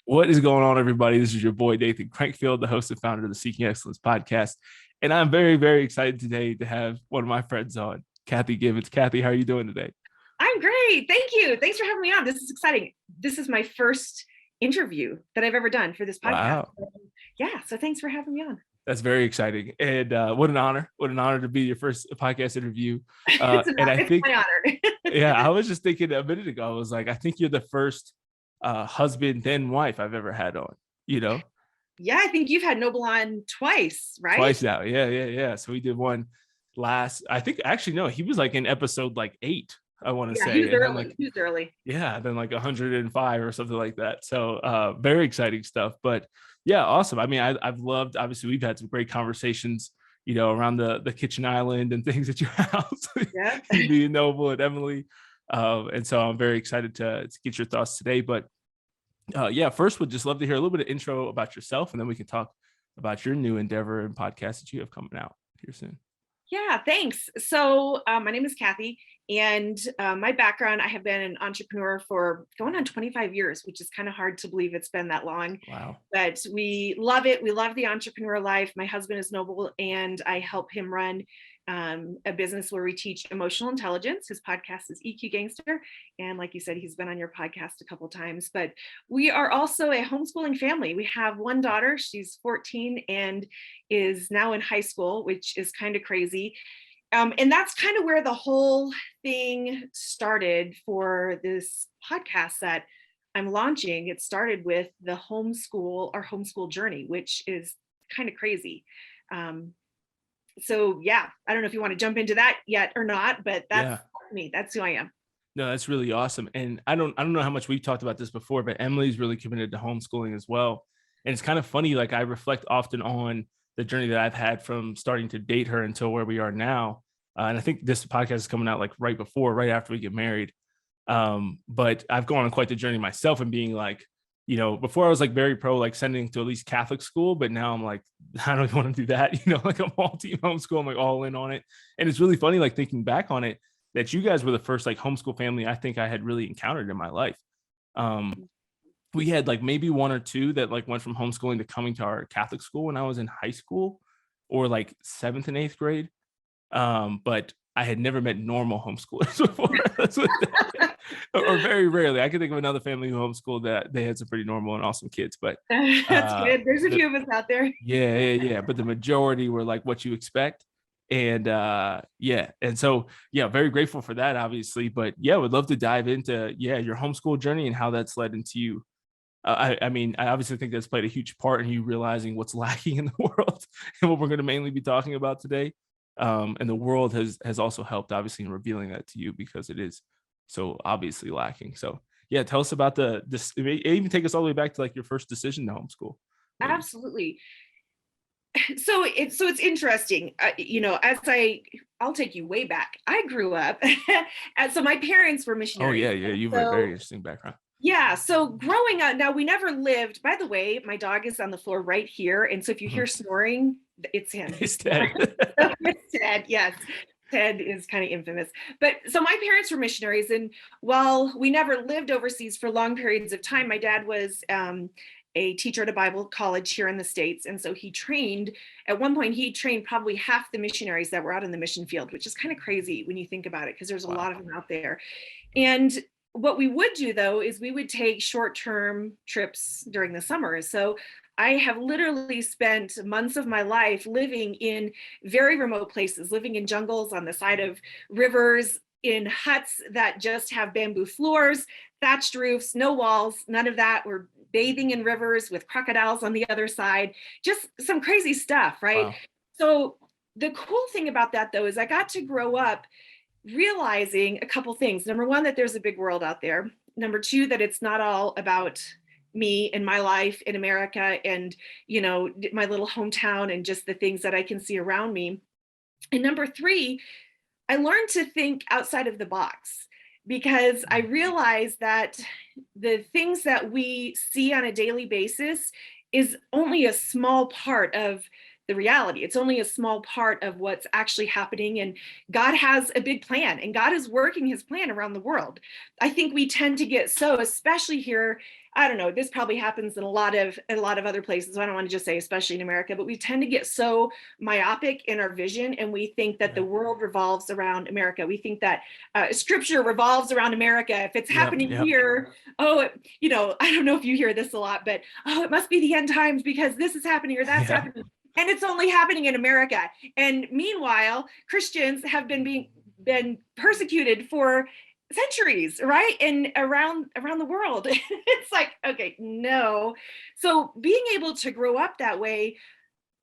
What is going on, everybody? This is your boy, Nathan Crankfield, the host and founder of the Seeking Excellence podcast. And I'm very, very excited today to have one of my friends on, Kathy Gibbens. Kathy, how are you doing today? I'm great. Thank you. Thanks for having me on. This is exciting. This is my first interview that I've ever done for this podcast. Wow. Yeah. So thanks for having me on. That's very exciting. And what an honor. What an honor to be your first podcast interview. It's my honor. Yeah, I was just thinking a minute ago, I was like, I think you're the first husband, then wife I've ever had on, you know? Yeah, I think you've had Noble on twice, right? Twice now. Yeah. So we did one I think actually, no, he was like in episode like 8, I want to say. He was early. He was early. Yeah, then like 105 or something like that. So very exciting stuff. But yeah, awesome. I mean, I've loved, obviously we've had some great conversations, around the kitchen island and things at your house. Yeah. Me and Noble and Emily. And so I'm very excited to get your thoughts today. But yeah, first would just love to hear a little bit of intro about yourself, and then we can talk about your new endeavor and podcast that you have coming out here soon. Yeah, thanks. So my name is Kathy, and my background, I have been an entrepreneur for going on 25 years, which is kind of hard to believe it's been that long. Wow. But we love it. We love the entrepreneur life. My husband is Noble, and I help him run a business where we teach emotional intelligence. His podcast is EQ Gangster. And like you said, he's been on your podcast a couple of times. But we are also a homeschooling family. We have one daughter. She's 14 and is now in high school, which is kind of crazy. And that's kind of where the whole thing started for this podcast that I'm launching. It started with our homeschool journey, which is kind of crazy. So yeah, I don't know if you want to jump into that yet or not, but that's me. That's who I am. No, that's really awesome. And I don't know how much we've talked about this before, but Emily's really committed to homeschooling as well. And it's kind of funny, like I reflect often on the journey that I've had from starting to date her until where we are now. And I think this podcast is coming out like right after we get married. But I've gone on quite the journey myself and being like, before I was like very pro, like sending to at least Catholic school, but now I'm like, I don't even want to do that. Like I'm all team homeschool. I'm like all in on it. And it's really funny, like thinking back on it, that you guys were the first like homeschool family I think I had really encountered in my life. We had like maybe one or two that like went from homeschooling to coming to our Catholic school when I was in high school or like 7th and 8th grade. But I had never met normal homeschoolers before. Or very rarely. I can think of another family who homeschooled that they had some pretty normal and awesome kids, but that's good. There's a few of us out there. Yeah. But the majority were like what you expect. And and so very grateful for that, obviously. But would love to dive into your homeschool journey and how that's led into you. I mean, I obviously think that's played a huge part in you realizing what's lacking in the world and what we're going to mainly be talking about today. And the world has also helped, obviously, in revealing that to you because it is so obviously lacking. So tell us about this. Even take us all the way back to like your first decision to homeschool. Maybe. Absolutely. So it's interesting, I'll take you way back. I grew up, and so my parents were missionaries. Oh yeah, you have a very interesting background. Yeah, so growing up, now we never lived. By the way, my dog is on the floor right here, and so if you hear snoring, it's him. It's Ted. It's Ted. Yes. Ted is kind of infamous. But so my parents were missionaries, and while we never lived overseas for long periods of time, my dad was a teacher at a Bible college here in the States. And so at one point, he trained probably half the missionaries that were out in the mission field, which is kind of crazy when you think about it, because there's a lot of them out there. And what we would do, though, is we would take short-term trips during the summer. So I have literally spent months of my life living in very remote places, living in jungles on the side of rivers, in huts that just have bamboo floors, thatched roofs, no walls, none of that. We're bathing in rivers with crocodiles on the other side, just some crazy stuff, right? Wow. So the cool thing about that, though, is I got to grow up realizing a couple things. Number one, that there's a big world out there. Number two, that it's not all about me and my life in America and, my little hometown and just the things that I can see around me. And number three, I learned to think outside of the box, because I realized that the things that we see on a daily basis is only a small part of the reality. It's only a small part of what's actually happening. And God has a big plan, and God is working his plan around the world. I think we tend to get so, especially here, I don't know, this probably happens in a lot of other places. I don't want to just say especially in America, but we tend to get so myopic in our vision, and we think that the world revolves around America. We think that scripture revolves around America. If it's happening here, oh, you know, I don't know if you hear this a lot, but oh, it must be the end times because this is happening or that's happening. And it's only happening in America. And meanwhile, Christians have been persecuted for centuries, right? And around the world. It's like, okay, no. So being able to grow up that way,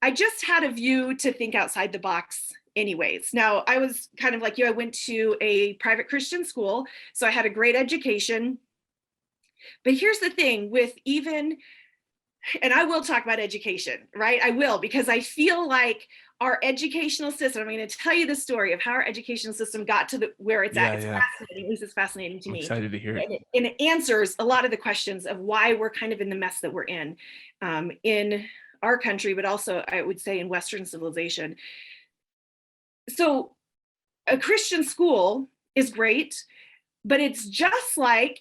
I just had a view to think outside the box anyways. Now, I was kind of like you. I went to a private Christian school, so I had a great education. But here's the thing with even, and I will talk about education, right? I will, because I feel like our educational system, I'm going to tell you the story of how our educational system got to where it's at. It's fascinating. At least it's fascinating to me. I'm excited to hear it. And it answers a lot of the questions of why we're kind of in the mess that we're in our country, but also I would say in Western civilization. So a Christian school is great, but it's just like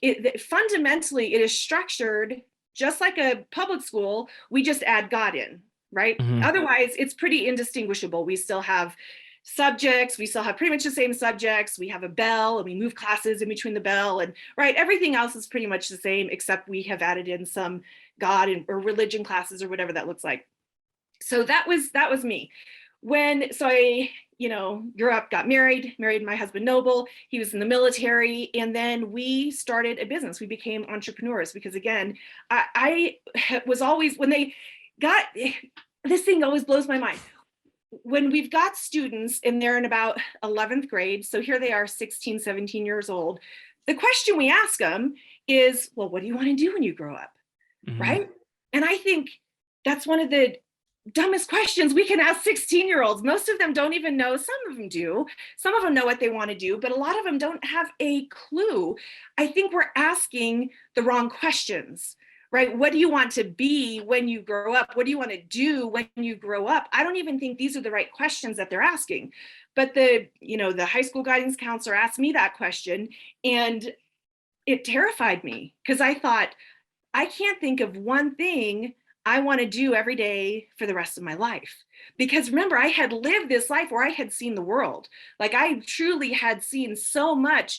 fundamentally it is structured just like a public school. We just add God in, right? Otherwise, it's pretty indistinguishable. We still have subjects, we still have pretty much the same subjects. We have a bell and we move classes in between the bell, and right, everything else is pretty much the same, except we have added in some God or religion classes or whatever that looks like. So that was me. So I, grew up, got married my husband Noble. He was in the military, and then we started a business. We became entrepreneurs because, again, I was always, when they got, this thing always blows my mind. When we've got students and they're in about 11th grade, so here they are 16, 17 years old, the question we ask them is, well, what do you want to do when you grow up? Right? And I think that's one of the dumbest questions we can ask 16-year-olds. Most of them don't even know. Some of them do. Some of them know what they want to do, but a lot of them don't have a clue. I think we're asking the wrong questions, right? What do you want to be when you grow up? What do you want to do when you grow up? I don't even think these are the right questions that they're asking. But the high school guidance counselor asked me that question, and it terrified me because I thought, I can't think of one thing I want to do every day for the rest of my life. Because remember, I had lived this life where I had seen the world. Like I truly had seen so many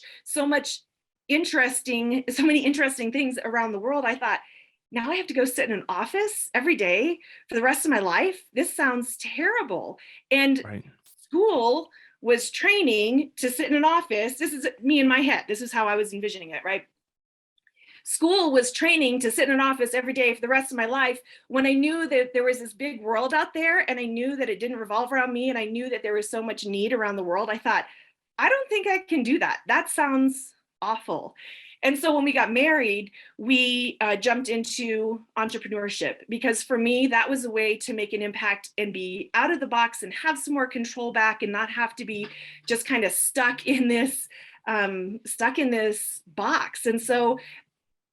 interesting things around the world. I thought, now I have to go sit in an office every day for the rest of my life. This sounds terrible. And school was training to sit in an office. This is me in my head. This is how I was envisioning it, right? School was training to sit in an office every day for the rest of my life, when I knew that there was this big world out there, and I knew that it didn't revolve around me, and I knew that there was so much need around the world. I thought, I don't think I can do that. That sounds awful. And so when we got married, we jumped into entrepreneurship, because for me, that was a way to make an impact and be out of the box and have some more control back and not have to be just kind of stuck in this box. And so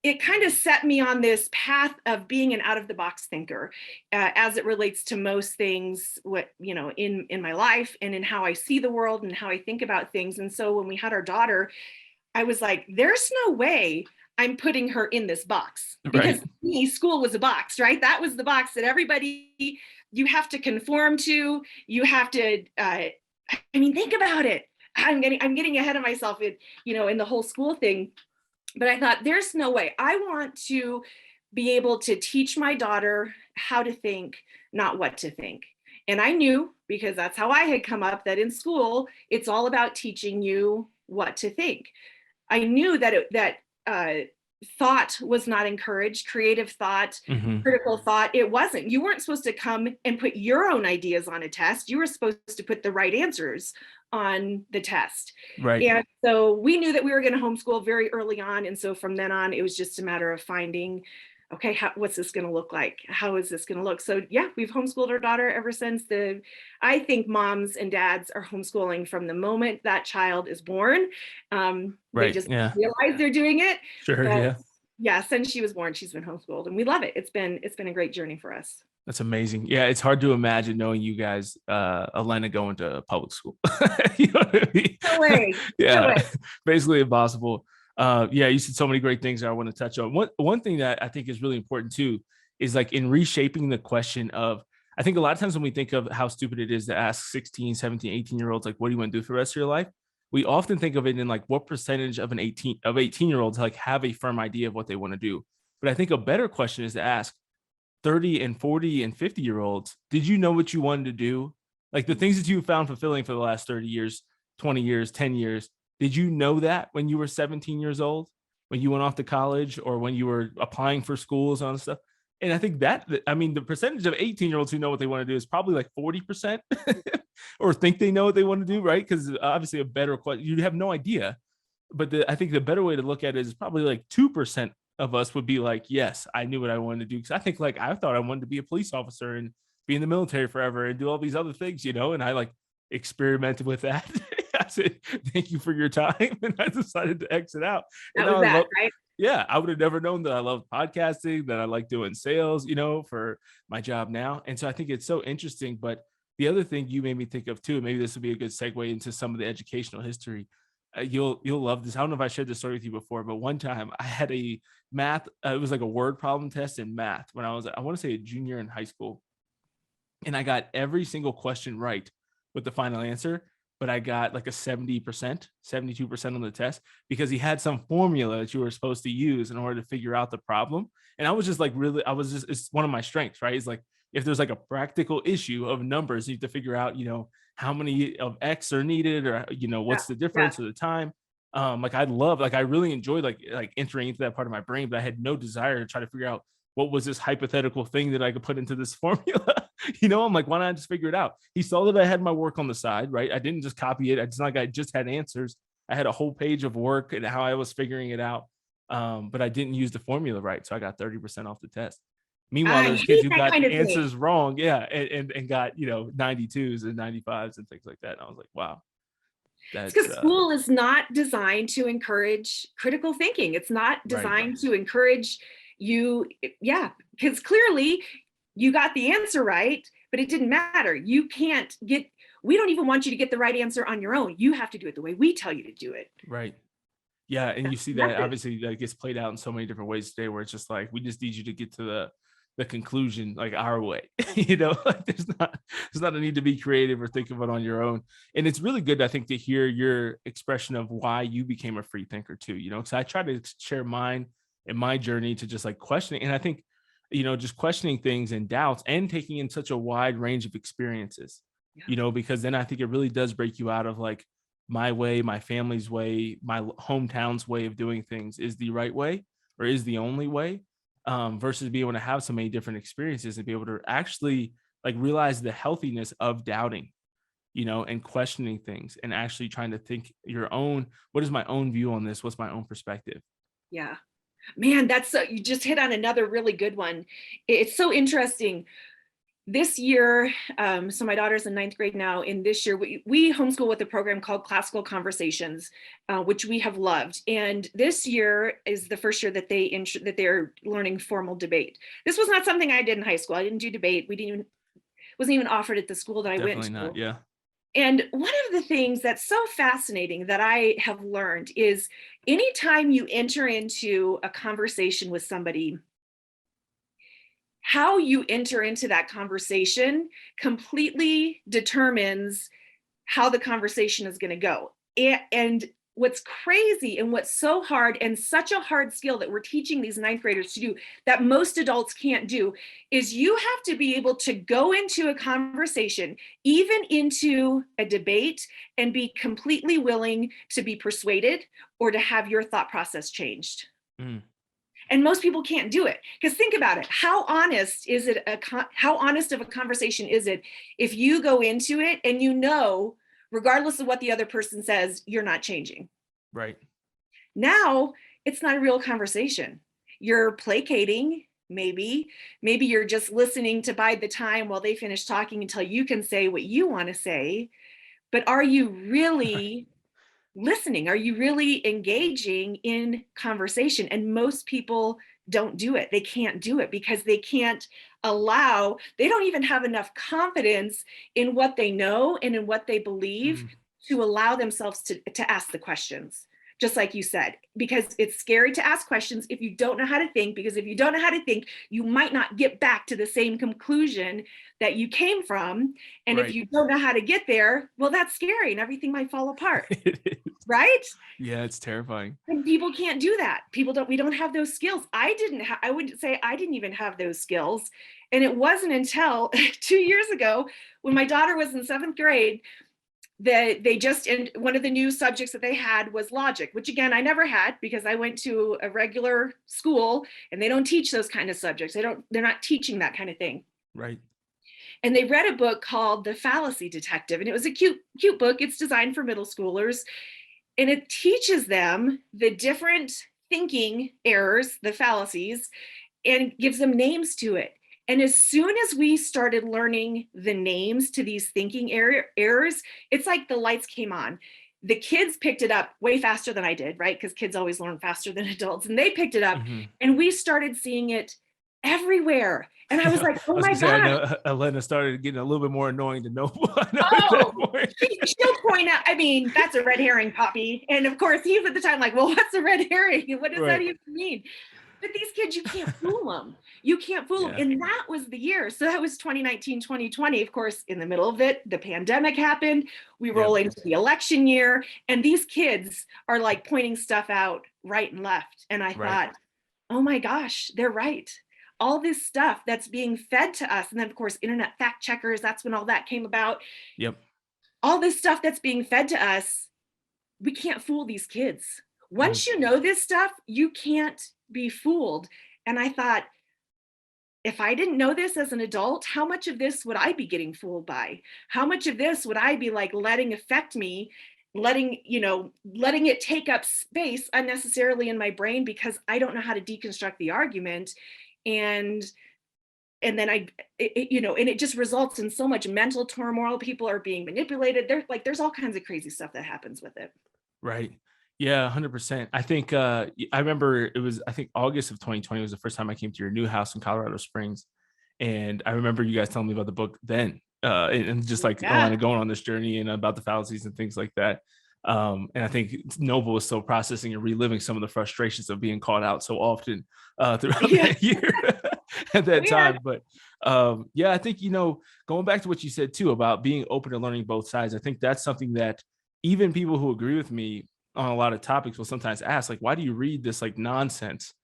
it kind of set me on this path of being an out of the box thinker as it relates to most things, in my life and in how I see the world and how I think about things. And so when we had our daughter, I was like, there's no way I'm putting her in this box, because to me, school was a box, right? That was the box that everybody, you have to conform to, you have to, think about it. I'm getting ahead of myself in the whole school thing. But I thought, there's no way. I want to be able to teach my daughter how to think, not what to think. And I knew, because that's how I had come up, that in school, it's all about teaching you what to think. I knew that thought was not encouraged, creative thought, critical thought. It wasn't. You weren't supposed to come and put your own ideas on a test. You were supposed to put the right answers on the test. Right. And so we knew that we were going to homeschool very early on. And so from then on, it was just a matter of finding, okay, what's this going to look like? How is this going to look? So yeah, we've homeschooled our daughter ever since. I think moms and dads are homeschooling from the moment that child is born. They just realize they're doing it. Sure. Yeah. Since she was born, she's been homeschooled, and we love it. It's been a great journey for us. That's amazing. Yeah, it's hard to imagine knowing you guys, Elena, going to public school. You know what I mean? No way. No Yeah, way. basically impossible. Yeah, you said so many great things that I want to touch on. One thing that I think is really important too is like in reshaping the question of, I think a lot of times when we think of how stupid it is to ask 16, 17, 18-year olds, like, what do you want to do for the rest of your life? We often think of it in like what percentage of 18-year-olds like have a firm idea of what they want to do. But I think a better question is to ask 30 and 40 and 50-year-olds, did you know what you wanted to do? Like the things that you found fulfilling for the last 30 years, 20 years, 10 years, did you know that when you were 17 years old, when you went off to college or when you were applying for schools and stuff? And I think that, I mean, the percentage of 18-year-olds who know what they want to do is probably like 40% or think they know what they want to do, right? Because obviously a better question, you have no idea. But I think the better way to look at it is probably like 2% of us would be like, yes, I knew what I wanted to do. Because I think like I thought I wanted to be a police officer and be in the military forever and do all these other things, you know, and I like experimented with that. I said, thank you for your time. And I decided to exit out. And That now was I that, love, right? yeah, I would have never known that I love podcasting, that I like doing sales, you know, for my job now. And so I think it's so interesting. But the other thing you made me think of too, maybe this would be a good segue into some of the educational history. You'll love this. I don't know if I shared this story with you before, but one time I had a math. It was like a word problem test in math when I was, I want to say, a junior in high school, and I got every single question right with the final answer, but I got like a 70%, 72% on the test because he had some formula that you were supposed to use in order to figure out the problem. And I was just like, really, I was just, it's one of my strengths, right? It's like, if there's like a practical issue of numbers, you have to figure out, you know, how many of X are needed or, you know, Yeah. what's the Yeah. difference or the time. Like I love, like I really enjoyed like entering into that part of my brain, but I had no desire to try to figure out what was this hypothetical thing that I could put into this formula. You know, I'm like, why not just figure it out? He saw that I had my work on the side, right? I didn't just copy it. It's not like I just had answers. I had a whole page of work and how I was figuring it out. But I didn't use the formula right. So I got 30% off the test. Meanwhile, I there's kids hate who that got kind the of thing. answers wrong. Yeah. And got, you know, 92s and 95s and things like that. And I was like, wow, It's that's because school is not designed to encourage critical thinking. It's not right. designed to encourage you. Yeah, because clearly you got the answer right, but it didn't matter. You can't get, we don't even want you to get the right answer on your own. You have to do it the way we tell you to do it. Right. Yeah, and you That's see the that method. obviously that gets played out in so many different ways today, where it's just like we just need you to get to the conclusion like our way. You know, like there's not a need to be creative or think of it on your own. And it's really good, I think, to hear your expression of why you became a free thinker too. You know, because I try to share mine and my journey to just like questioning, and I think, you know, just questioning things and doubts and taking in such a wide range of experiences. Yeah. You know, because then I think it really does break you out of like my way, my family's way, my hometown's way of doing things is the right way or is the only way, versus being able to have so many different experiences and be able to actually like realize the healthiness of doubting, you know, and questioning things and actually trying to think your own, what is my own view on this? What's my own perspective? Yeah. Man, that's so, you just hit on another really good one. It's so interesting. This year, so my daughter's in ninth grade now. In this year, we homeschool with a program called Classical Conversations, which we have loved. And this year is the first year that they're learning formal debate. This was not something I did in high school. I didn't do debate. We didn't even wasn't even offered at the school that I went Definitely not. to. Yeah. And one of the things that's so fascinating that I have learned is anytime you enter into a conversation with somebody, how you enter into that conversation completely determines how the conversation is going to go. And what's crazy and what's so hard and such a hard skill that we're teaching these ninth graders to do that most adults can't do is you have to be able to go into a conversation, even into a debate, and be completely willing to be persuaded or to have your thought process changed. Mm. And most people can't do it because think about it. How honest is it? How honest of a conversation is it if you go into it and you know, regardless of what the other person says, you're not changing? Right. Now it's not a real conversation. You're placating. Maybe you're just listening to bide the time while they finish talking until you can say what you want to say. But are you really listening? Are you really engaging in conversation? And most people don't do it. They can't do it because they can't they don't even have enough confidence in what they know and in what they believe Mm, to allow themselves to ask the questions, just like you said, because it's scary to ask questions if you don't know how to think, because if you don't know how to think, you might not get back to the same conclusion that you came from. And if right. you don't know how to get there, well, that's scary and everything might fall apart, It is. right? Yeah, it's terrifying. And people can't do that. We don't have those skills. I wouldn't say I didn't even have those skills. And it wasn't until 2 years ago when my daughter was in seventh grade that and one of the new subjects that they had was logic, which again, I never had because I went to a regular school and they don't teach those kind of subjects. They're not teaching that kind of thing. Right. And they read a book called The Fallacy Detective. And it was a cute book. It's designed for middle schoolers. And it teaches them the different thinking errors, the fallacies, and gives them names to it. And as soon as we started learning the names to these thinking errors, it's like the lights came on. The kids picked it up way faster than I did, right? Because kids always learn faster than adults. And they picked it up Mhm. and we started seeing it everywhere. And I was Yeah, like, I oh was my gonna say, I God. know Elena started getting a little bit more annoying to know. I know at that Oh, point. she'll point out, I mean, that's a red herring, Poppy. And of course, he's at the time like, well, what's a red herring? What does that Right. even mean? But these kids, you can't fool them. You can't fool them. Yeah. And that was the year. So that was 2019, 2020. Of course, in the middle of it, the pandemic happened. We roll Yep. into the election year, and these kids are like pointing stuff out right and left. And I Right. thought, oh my gosh, they're right. All this stuff that's being fed to us. And then, of course, internet fact checkers, that's when all that came about. Yep. All this stuff that's being fed to us, we can't fool these kids. Mm. Once you know this stuff, you can't be fooled. And I thought, if I didn't know this as an adult, how much of this would I be getting fooled by? How much of this would I be like letting affect me, letting it take up space unnecessarily in my brain because I don't know how to deconstruct the argument. And and then and it just results in so much mental turmoil. People are being manipulated. There's all kinds of crazy stuff that happens with it. Right. Yeah, 100%. I think I remember it was, I think August of 2020 was the first time I came to your new house in Colorado Springs. And I remember you guys telling me about the book then. And just like Yeah. going on this journey and about the fallacies and things like that. And I think Noble is still processing and reliving some of the frustrations of being called out so often throughout Yeah. that year at that Yeah. time. But yeah, I think, going back to what you said too about being open to learning both sides, I think that's something that even people who agree with me on a lot of topics will sometimes ask, like, why do you read this like nonsense,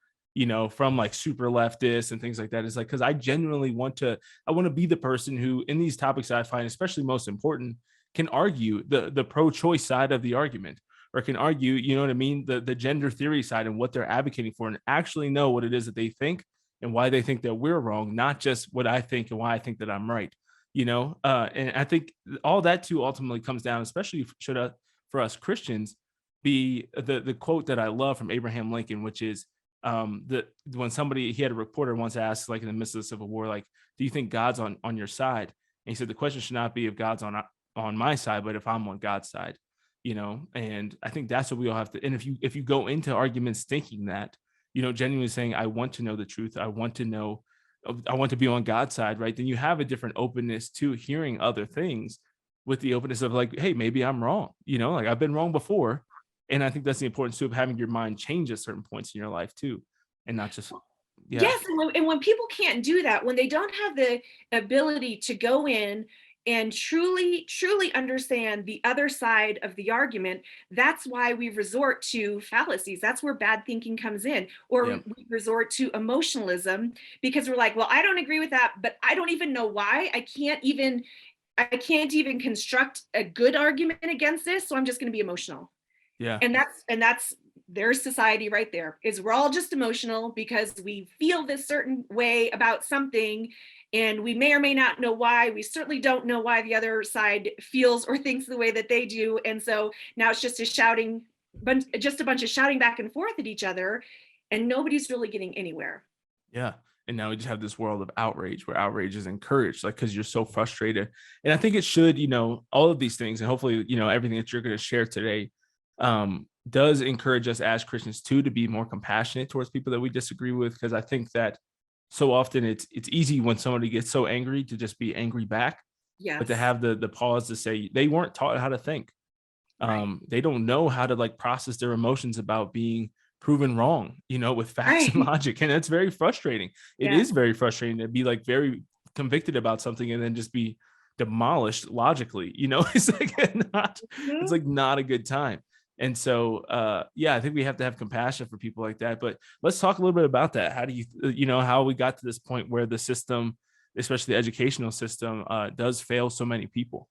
from like super leftists and things like that? It's like, because I genuinely I want to be the person who, in these topics that I find especially most important, can argue the pro-choice side of the argument, or can argue, you know what I mean, the gender theory side and what they're advocating for, and actually know what it is that they think and why they think that we're wrong, not just what I think and why I think that I'm right. And I think all that too ultimately comes down, especially for us Christians, be the quote that I love from Abraham Lincoln, which is that when he had a reporter once asked, like in the midst of the Civil War, like, do you think God's on your side? And he said, the question should not be if God's on my side, but if I'm on God's side. And I think that's what we all have to. And if you go into arguments thinking that, genuinely saying, I want to know the truth, I want to be on God's side, right? Then you have a different openness to hearing other things, with the openness of like, hey, maybe I'm wrong, like I've been wrong before. And I think that's the importance too of having your mind change at certain points in your life too, and not just, yeah, Yes, and when people can't do that, when they don't have the ability to go in and truly understand the other side of the argument, that's why we resort to fallacies. That's where bad thinking comes in, or yeah, we resort to emotionalism because we're like, well, I don't agree with that, but I don't even know why. I can't even construct a good argument against this, so I'm just going to be emotional. yeah, And that's there's society right there, is we're all just emotional because we feel this certain way about something, and we may or may not know why. We certainly don't know why the other side feels or thinks the way that they do, and so now it's just a bunch of shouting back and forth at each other, and nobody's really getting anywhere. yeah. And now we just have this world of outrage where outrage is encouraged, like, because you're so frustrated. And I think it should, all of these things, and hopefully, everything that you're going to share today does encourage us as Christians too to be more compassionate towards people that we disagree with. Because I think that so often it's easy when somebody gets so angry to just be angry back, but to Yes. have the pause to say they weren't taught how to think. Right. They don't know how to like process their emotions about being proven wrong, with facts and Right. logic. And it's very frustrating. It Yeah. is very frustrating to be like very convicted about something and then just be demolished logically. It's like not, it's Mhm. like not a good time. And so yeah, I think we have to have compassion for people like that. But let's talk a little bit about that. How do how we got to this point where the system, especially the educational system, does fail so many people?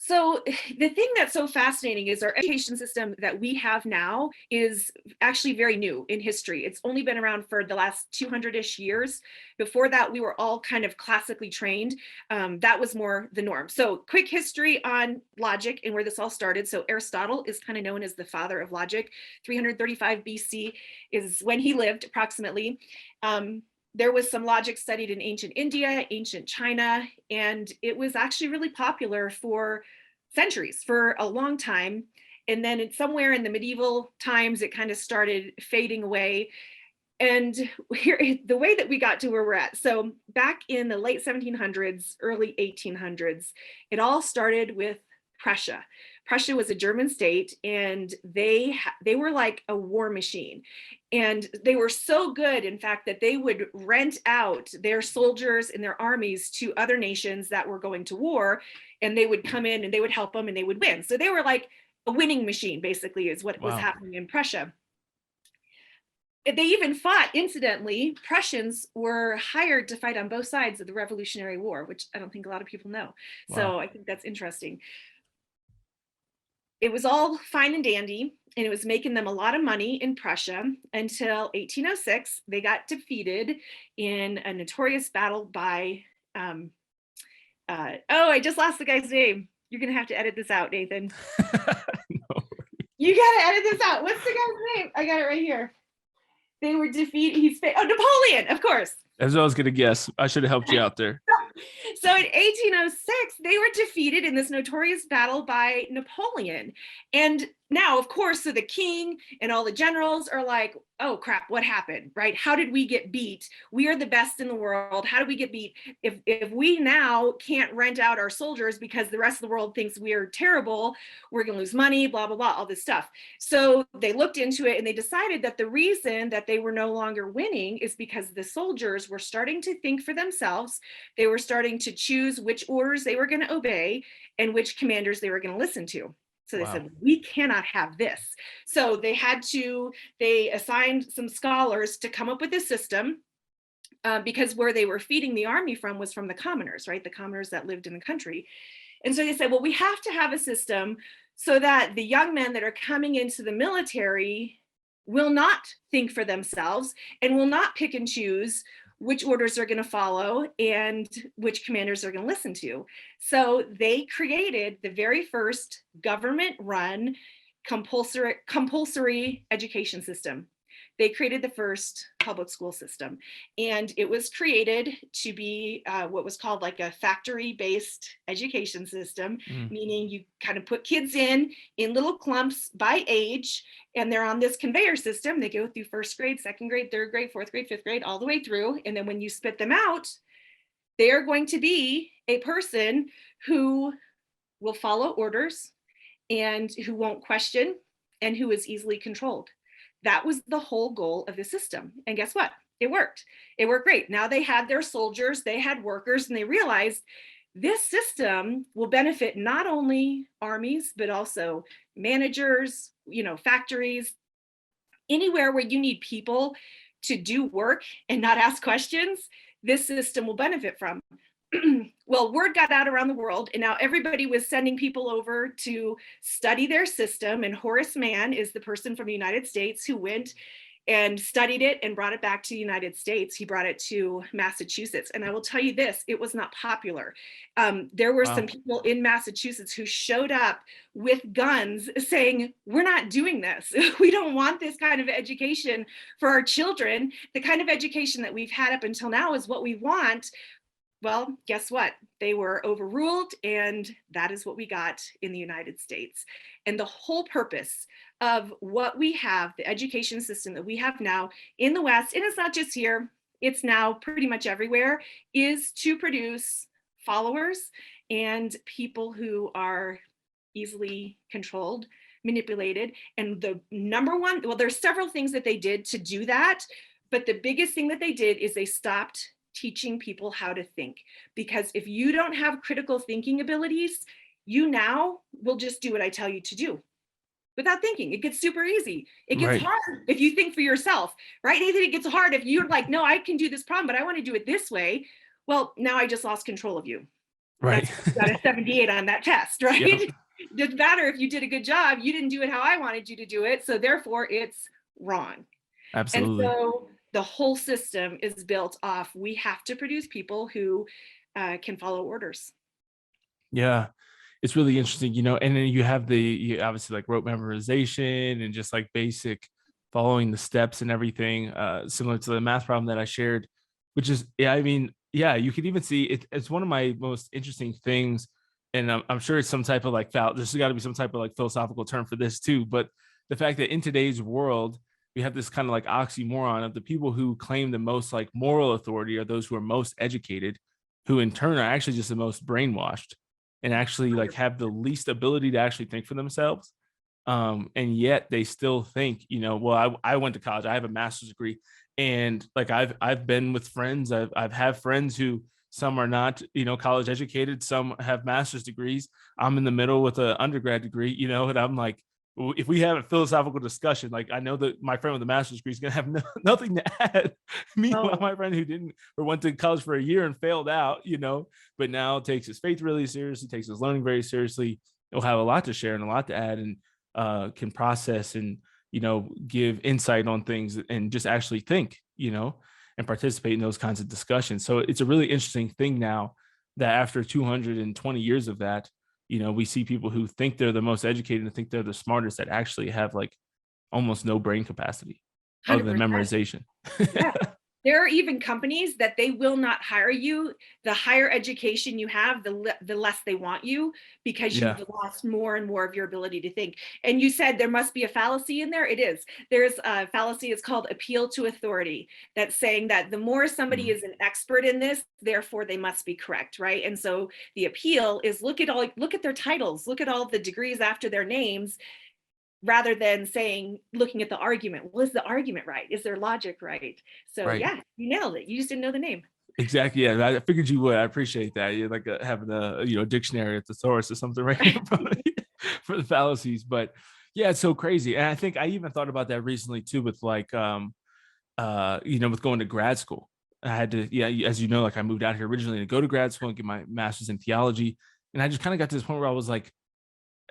So the thing that's so fascinating is our education system that we have now is actually very new in history. It's only been around for the last 200-ish years. Before that, we were all kind of classically trained. That was more the norm. So quick history on logic and where this all started. So Aristotle is kind of known as the father of logic. 335 BC is when he lived approximately. There was some logic studied in ancient India, ancient China, and it was actually really popular for centuries, for a long time. And then somewhere in the medieval times, it kind of started fading away. And here, the way that we got to where we're at. So back in the late 1700s, early 1800s, it all started with Prussia. Prussia was a German state, and they were like a war machine. And they were so good, in fact, that they would rent out their soldiers and their armies to other nations that were going to war, and they would come in and they would help them and they would win. So they were like a winning machine, basically, is what was Wow. happening in Prussia. They even fought, incidentally, Prussians were hired to fight on both sides of the Revolutionary War, which I don't think a lot of people know. Wow. So I think that's interesting. It was all fine and dandy, and it was making them a lot of money in Prussia until 1806. They got defeated in a notorious battle by, oh, I just lost the guy's name. You're going to have to edit this out, Nathan. No. You got to edit this out. What's the guy's name? I got it right here. They were defeated. Napoleon, of course. As I was gonna guess, I should have helped you out there. So in 1806, they were defeated in this notorious battle by Napoleon. And now, of course, so the king and all the generals are like, oh crap, what happened, right? How did we get beat? We are the best in the world. How did we get beat? If we now can't rent out our soldiers because the rest of the world thinks we're terrible, we're going to lose money, blah, blah, blah, all this stuff. So they looked into it and they decided that the reason that they were no longer winning is because the soldiers were starting to think for themselves. They were starting to choose which orders they were going to obey and which commanders they were going to listen to. So they Wow. said, we cannot have this. So they assigned some scholars to come up with a system, because where they were feeding the army from was from the commoners, right? The commoners that lived in the country. And so they said, well, we have to have a system so that the young men that are coming into the military will not think for themselves and will not pick and choose which orders they're going to follow and which commanders they're going to listen to. So they created the very first government run compulsory education system. They created the first public school system, and it was created to be what was called like a factory-based education system, Mm. meaning you kind of put kids in little clumps by age, and they're on this conveyor system. They go through first grade, second grade, third grade, fourth grade, fifth grade, all the way through. And then when you spit them out, they are going to be a person who will follow orders and who won't question and who is easily controlled. That was the whole goal of the system. And guess what? It worked. It worked great. Now they had their soldiers, they had workers, and they realized this system will benefit not only armies, but also managers, factories, anywhere where you need people to do work and not ask questions. This system will benefit from. Well, word got out around the world, and now everybody was sending people over to study their system. And Horace Mann is the person from the United States who went and studied it and brought it back to the United States. He brought it to Massachusetts. And I will tell you this, it was not popular. There were some Wow. people in Massachusetts who showed up with guns saying, we're not doing this. We don't want this kind of education for our children. The kind of education that we've had up until now is what we want. Well, guess what? They were overruled, and that is what we got in the United States. And the whole purpose of what we have, the education system that we have now in the West, and it's not just here, it's now pretty much everywhere, is to produce followers and people who are easily controlled, manipulated. And the number one, well, there's several things that they did to do that, but the biggest thing that they did is they stopped teaching people how to think. Because if you don't have critical thinking abilities, you now will just do what I tell you to do without thinking. It gets super easy. It gets Right. hard if you think for yourself, right, Nathan? It gets hard if you're like, no, I can do this problem, but I want to do it this way. Well, now I just lost control of you. Right. That's got a 78 on that test, right? Yep. It doesn't matter if you did a good job. You didn't do it how I wanted you to do it. So therefore it's wrong. And Absolutely. so the whole system is built off, we have to produce people who can follow orders. Yeah. It's really interesting, and then you obviously like rote memorization and just like basic following the steps and everything, similar to the math problem that I shared, which is, yeah, I mean, yeah, you could even see it. It's one of my most interesting things. And I'm sure it's some type of like there's got to be some type of like philosophical term for this too. But the fact that in today's world, we have this kind of like oxymoron of the people who claim the most like moral authority are those who are most educated, who in turn are actually just the most brainwashed and actually like have the least ability to actually think for themselves. And yet they still think, well, I went to college, I have a master's degree, and like I've been with friends, I've have friends who, some are not, college educated, some have master's degrees. I'm in the middle with an undergrad degree, and I'm like, if we have a philosophical discussion, like I know that my friend with the master's degree is going to have nothing to add. Meanwhile, Oh, my friend who didn't or went to college for a year and failed out, but now takes his faith really seriously, takes his learning very seriously, he'll have a lot to share and a lot to add, and can process and give insight on things and just actually think, and participate in those kinds of discussions. So it's a really interesting thing now that after 220 years of that, we see people who think they're the most educated and think they're the smartest that actually have like almost no brain capacity other than 100%. memorization. Yeah. There are even companies that they will not hire you. The higher education you have, the less they want you, because Yeah. you've lost more and more of your ability to think. And you said there must be a fallacy in there. It is. There's a fallacy. It's called appeal to authority. That's saying that the more somebody Mhm. is an expert in this, therefore they must be correct, right? And so the appeal is look at their titles, look at all the degrees after their names, rather than saying, looking at the argument. Well, is the argument right? Is their logic right? So Right. yeah, you nailed it. You just didn't know the name. Exactly. Yeah. I figured you would. I appreciate that. You're like having a dictionary at the source or something right here for the fallacies. But yeah, it's so crazy. And I think I even thought about that recently too, with like with going to grad school. I had to, yeah, as you know, like I moved out here originally to go to grad school and get my master's in theology. And I just kind of got to this point where I was like,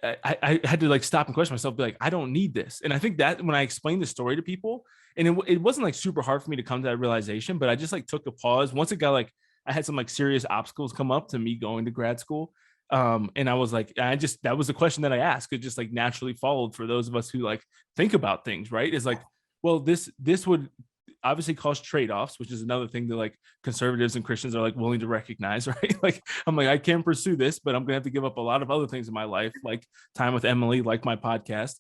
I had to like stop and question myself, be like, I don't need this. And I think that when I explained the story to people, and it wasn't like super hard for me to come to that realization, but I just like took a pause. Once it got like, I had some like serious obstacles come up to me going to grad school. And I was like, that was the question that I asked. It just like naturally followed for those of us who like think about things, right? Is like, well, this would obviously cause trade-offs, which is another thing that like conservatives and Christians are like willing to recognize, right? Like I'm like, I can pursue this, but I'm gonna have to give up a lot of other things in my life, like time with Emily, like my podcast.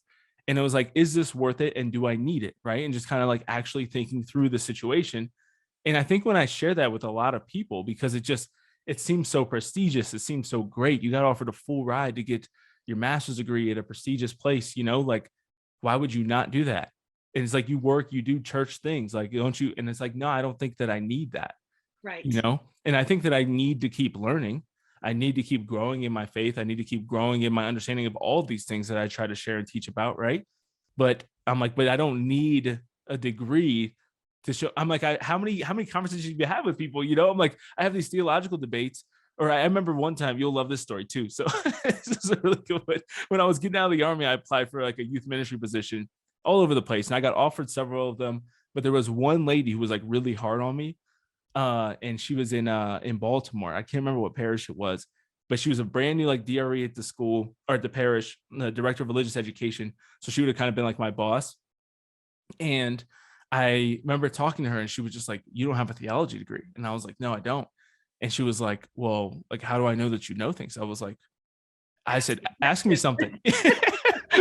And it was like, is this worth it? And do I need it? Right. And just kind of like actually thinking through the situation. And I think when I share that with a lot of people, because it seems so prestigious, it seems so great. You got offered a full ride to get your master's degree at a prestigious place, like why would you not do that? And it's like you work, you do church things, like don't you? And it's like, no, I don't think that I need that, Right. and I think that I need to keep learning. I need to keep growing in my faith. I need to keep growing in my understanding of all of these things that I try to share and teach about, right? But I'm like, but I don't need a degree to show. I'm like, how many conversations you have with people? I'm like, I have these theological debates. Or I remember one time, you'll love this story too. So this is a really good one. When I was getting out of the army, I applied for like a youth ministry position all over the place, and I got offered several of them. But there was one lady who was like really hard on me, and she was in Baltimore. I can't remember what parish it was, but she was a brand new like DRE at the school or at the parish, the director of religious education. So she would have kind of been like my boss. And I remember talking to her, and she was just like, "You don't have a theology degree," and I was like, "No, I don't." And she was like, "Well, like, how do I know that you know things?" I was like, I said, "Ask me something."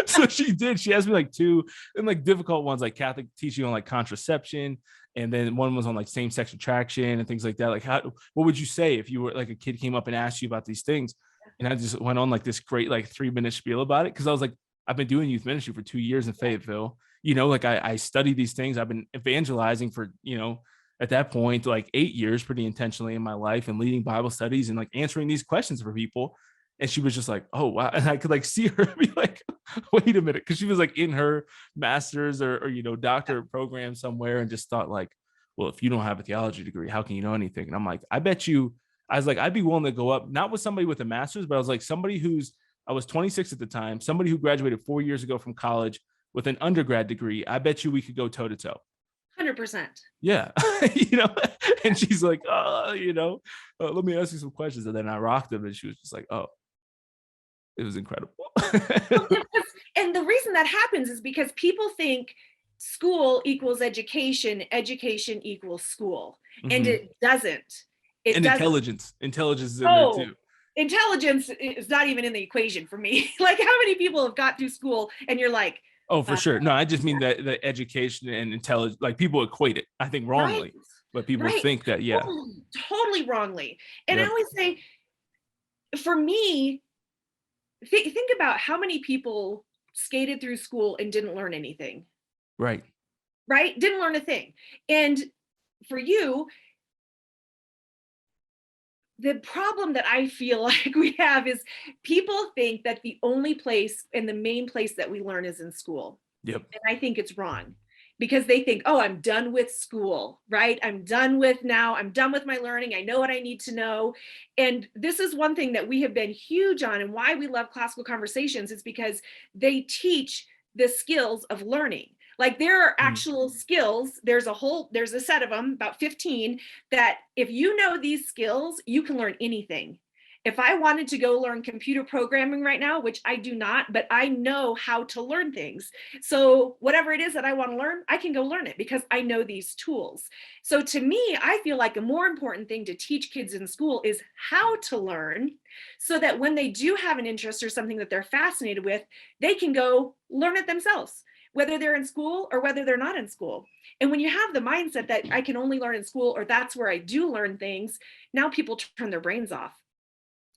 So she did. She asked me like two and like difficult ones, like Catholic teaching on like contraception. And then one was on like same-sex attraction and things like that. Like, what would you say if you were like a kid came up and asked you about these things? And I just went on like this great like 3-minute spiel about it. Cause I was like, I've been doing youth ministry for 2 years in Fayetteville. Like I study these things. I've been evangelizing for, at that point, like 8 years pretty intentionally in my life and leading Bible studies and like answering these questions for people. And she was just like, oh, wow. And I could like see her be like, wait a minute. Cause she was like in her master's or doctorate program somewhere and just thought like, well, if you don't have a theology degree, how can you know anything? And I'm like, I was like, I'd be willing to go up, not with somebody with a master's, but I was like somebody I was 26 at the time, somebody who graduated 4 years ago from college with an undergrad degree. I bet you we could go toe to toe. 100%. Yeah. And she's like, let me ask you some questions. And then I rocked them and she was just like, oh, it was incredible. And the reason that happens is because people think school equals education, education equals school. Mm-hmm. And it doesn't. And intelligence is in there too. Intelligence is not even in the equation for me. Like, how many people have got through school and you're like, oh, for sure. No, I just mean that the education and intelligence, like people equate it, I think wrongly, right. But people think that, yeah. Totally wrongly. And I always say, for me, think about how many people skated through school and didn't learn anything. Right. Didn't learn a thing. And for you, the problem that I feel like we have is people think that the only place and the main place that we learn is in school. Yep. And I think it's wrong because they think, oh, I'm done with school, right? I'm done with my learning. I know what I need to know. And this is one thing that we have been huge on and why we love classical conversations is because they teach the skills of learning. Like there are actual skills, there's a set of them, about 15, that if you know these skills, you can learn anything. If I wanted to go learn computer programming right now, which I do not, but I know how to learn things. So whatever it is that I want to learn, I can go learn it because I know these tools. So to me, I feel like a more important thing to teach kids in school is how to learn so that when they do have an interest or something that they're fascinated with, they can go learn it themselves, whether they're in school or whether they're not in school. And when you have the mindset that I can only learn in school or that's where I do learn things, now people turn their brains off.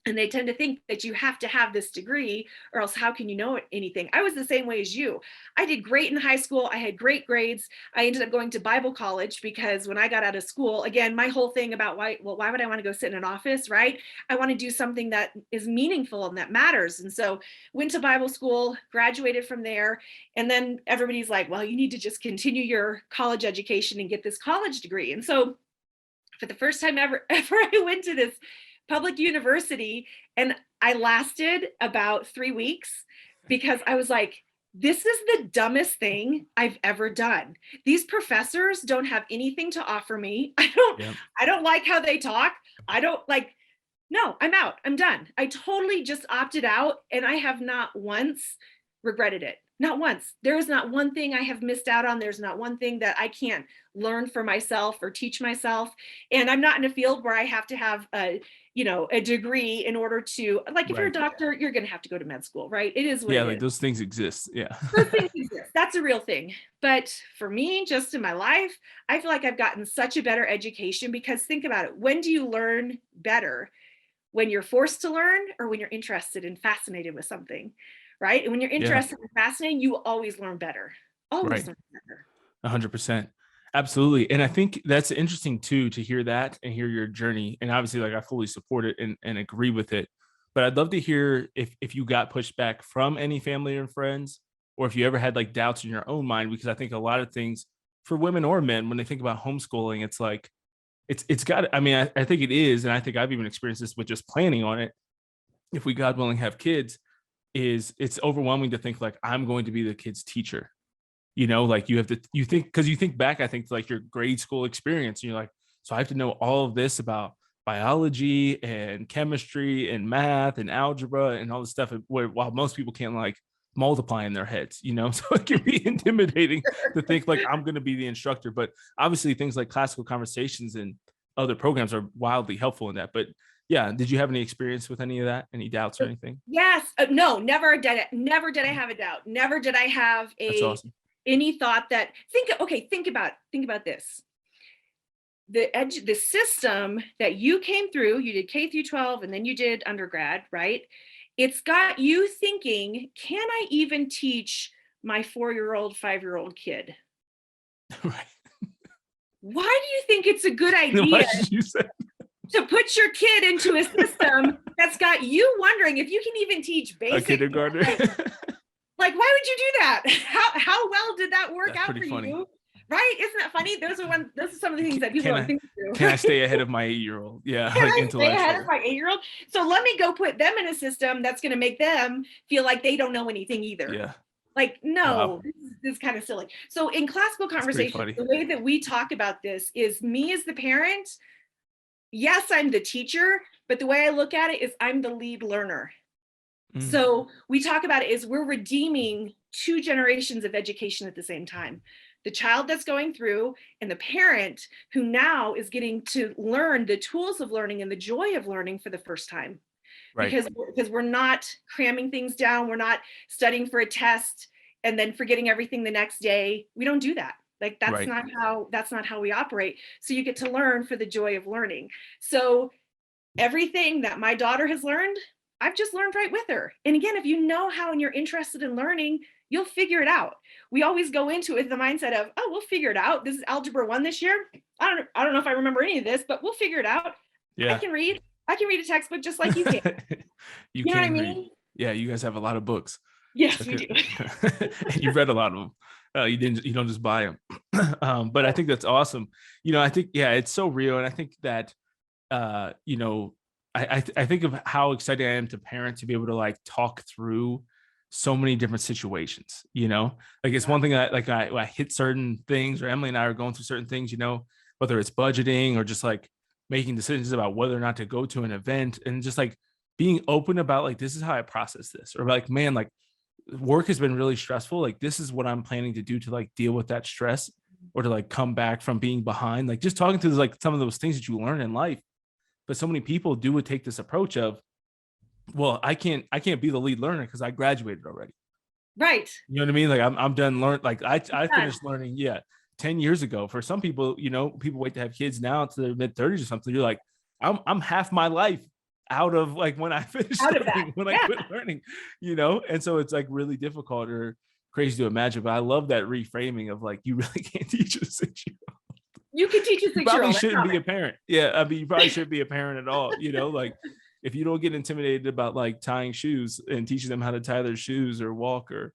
And they tend to think that you have to have this degree or else how can you know anything? I was the same way as you. I did great in high school. I had great grades. I ended up going to Bible college because when I got out of school, again, my whole thing about why would I want to go sit in an office, right? I want to do something that is meaningful and that matters. And so went to Bible school, graduated from there. And then everybody's like, well, you need to just continue your college education and get this college degree. And so for the first time ever I went to this public university and I lasted about 3 weeks because I was like, this is the dumbest thing I've ever done. These professors don't have anything to offer me. I don't like how they talk. No, I'm out. I'm done. I totally just opted out and I have not once regretted it. Not once. There is not one thing I have missed out on. There's not one thing that I can't learn for myself or teach myself. And I'm not in a field where I have to have a degree in order to, like, if you're a doctor, you're going to have to go to med school, right? It is what it is. Those things exist. Yeah. Those things exist. That's a real thing. But for me, just in my life, I feel like I've gotten such a better education because think about it. When do you learn better? When you're forced to learn or when you're interested and fascinated with something? Right. And when you're interested and fascinated, you will always learn better. Always learn better. 100%. Absolutely. And I think that's interesting too, to hear that and hear your journey. And obviously, like, I fully support it and agree with it. But I'd love to hear if you got pushback from any family and friends, or if you ever had like doubts in your own mind, because I think a lot of things for women or men, when they think about homeschooling, it's like, it's got, I mean, I think it is. And I think I've even experienced this with just planning on it. If we, God willing, have kids, it's overwhelming to think like I'm going to be the kid's teacher. Like you think back, I think, to like your grade school experience and you're like, so I have to know all of this about biology and chemistry and math and algebra and all this stuff, while most people can't like multiply in their heads, so it can be intimidating to think like I'm going to be the instructor. But obviously things like classical conversations and other programs are wildly helpful in that. But Yeah. Did you have any experience with any of that? Any doubts or anything? Yes. No, never did it. Never did I have a doubt. Never did I have That's awesome. any thought that think about this. The system that you came through, you did K through 12 and then you did undergrad, right? It's got you thinking, can I even teach my 4-year-old, 5-year-old kid? Right. Why do you think it's a good Why idea did you say? to put your kid into a system that's got you wondering if you can even teach A basic? kindergartner? Like, why would you do that? How well did that work That's out pretty for funny. you? Right? Isn't that funny? Those are some of the things that people Can don't I think through. can I stay ahead of my 8-year-old? Yeah, Can like I stay ahead of intellectually. my 8-year-old? So let me go put them in a system that's going to make them feel like they don't know anything either. Yeah. Like, no, Wow. this is kind of silly. So in classical That's pretty conversation, funny. the way that we talk about this is me as the parent. Yes, I'm the teacher, but the way I look at it is I'm the lead learner. Mm, So we talk about it as we're redeeming 2 generations of education at the same time. The child that's going through and the parent who now is getting to learn the tools of learning and the joy of learning for the first time. right. Because we're not cramming things down, we're not studying for a test and then forgetting everything the next day. We don't do that. Like Right. that's not how we operate. So you get to learn for the joy of learning. So everything that my daughter has learned, I've just learned right with her. And again, if you know how and you're interested in learning, you'll figure it out. We always go into it with the mindset of, oh, we'll figure it out. This is algebra 1 this year. I don't know if I remember any of this, but we'll figure it out. I Yeah. can read. I can read a textbook just like you can. You You know what I can read. mean? Yeah, you guys have a lot of books. Yes, we Okay. do. And you've read a lot of them. You don't just buy them. But I think that's awesome. I think, yeah, it's so real. And I think that, you know, I think of how excited I am to parent to be able to like talk through so many different situations, like it's Yeah. one thing that like I hit certain things, or Emily and I are going through certain things, whether it's budgeting or just like making decisions about whether or not to go to an event, and just like being open about like, this is how I process this, or like, man, like work has been really stressful. Like, this is what I'm planning to do to like deal with that stress, or to like come back from being behind. Like just talking to like some of those things that you learn in life. But so many people do would take this approach of, well, I can't be the lead learner because I graduated already. Right. You know what I mean? Like I'm done learn. Like I Done. finished learning, yeah, 10 years ago. For some people, people wait to have kids now to their mid-30s or something. You're like, I'm half my life out of like when I finished Out of that. studying, when I Yeah. quit learning, and so it's like really difficult or crazy to imagine. But I love that reframing of like, you really can't teach a 6-year-old. You can teach a You probably 6-year-old. I shouldn't be promise. a parent. Yeah, I mean, you probably shouldn't be a parent at all. Like if you don't get intimidated about like tying shoes and teaching them how to tie their shoes or walk or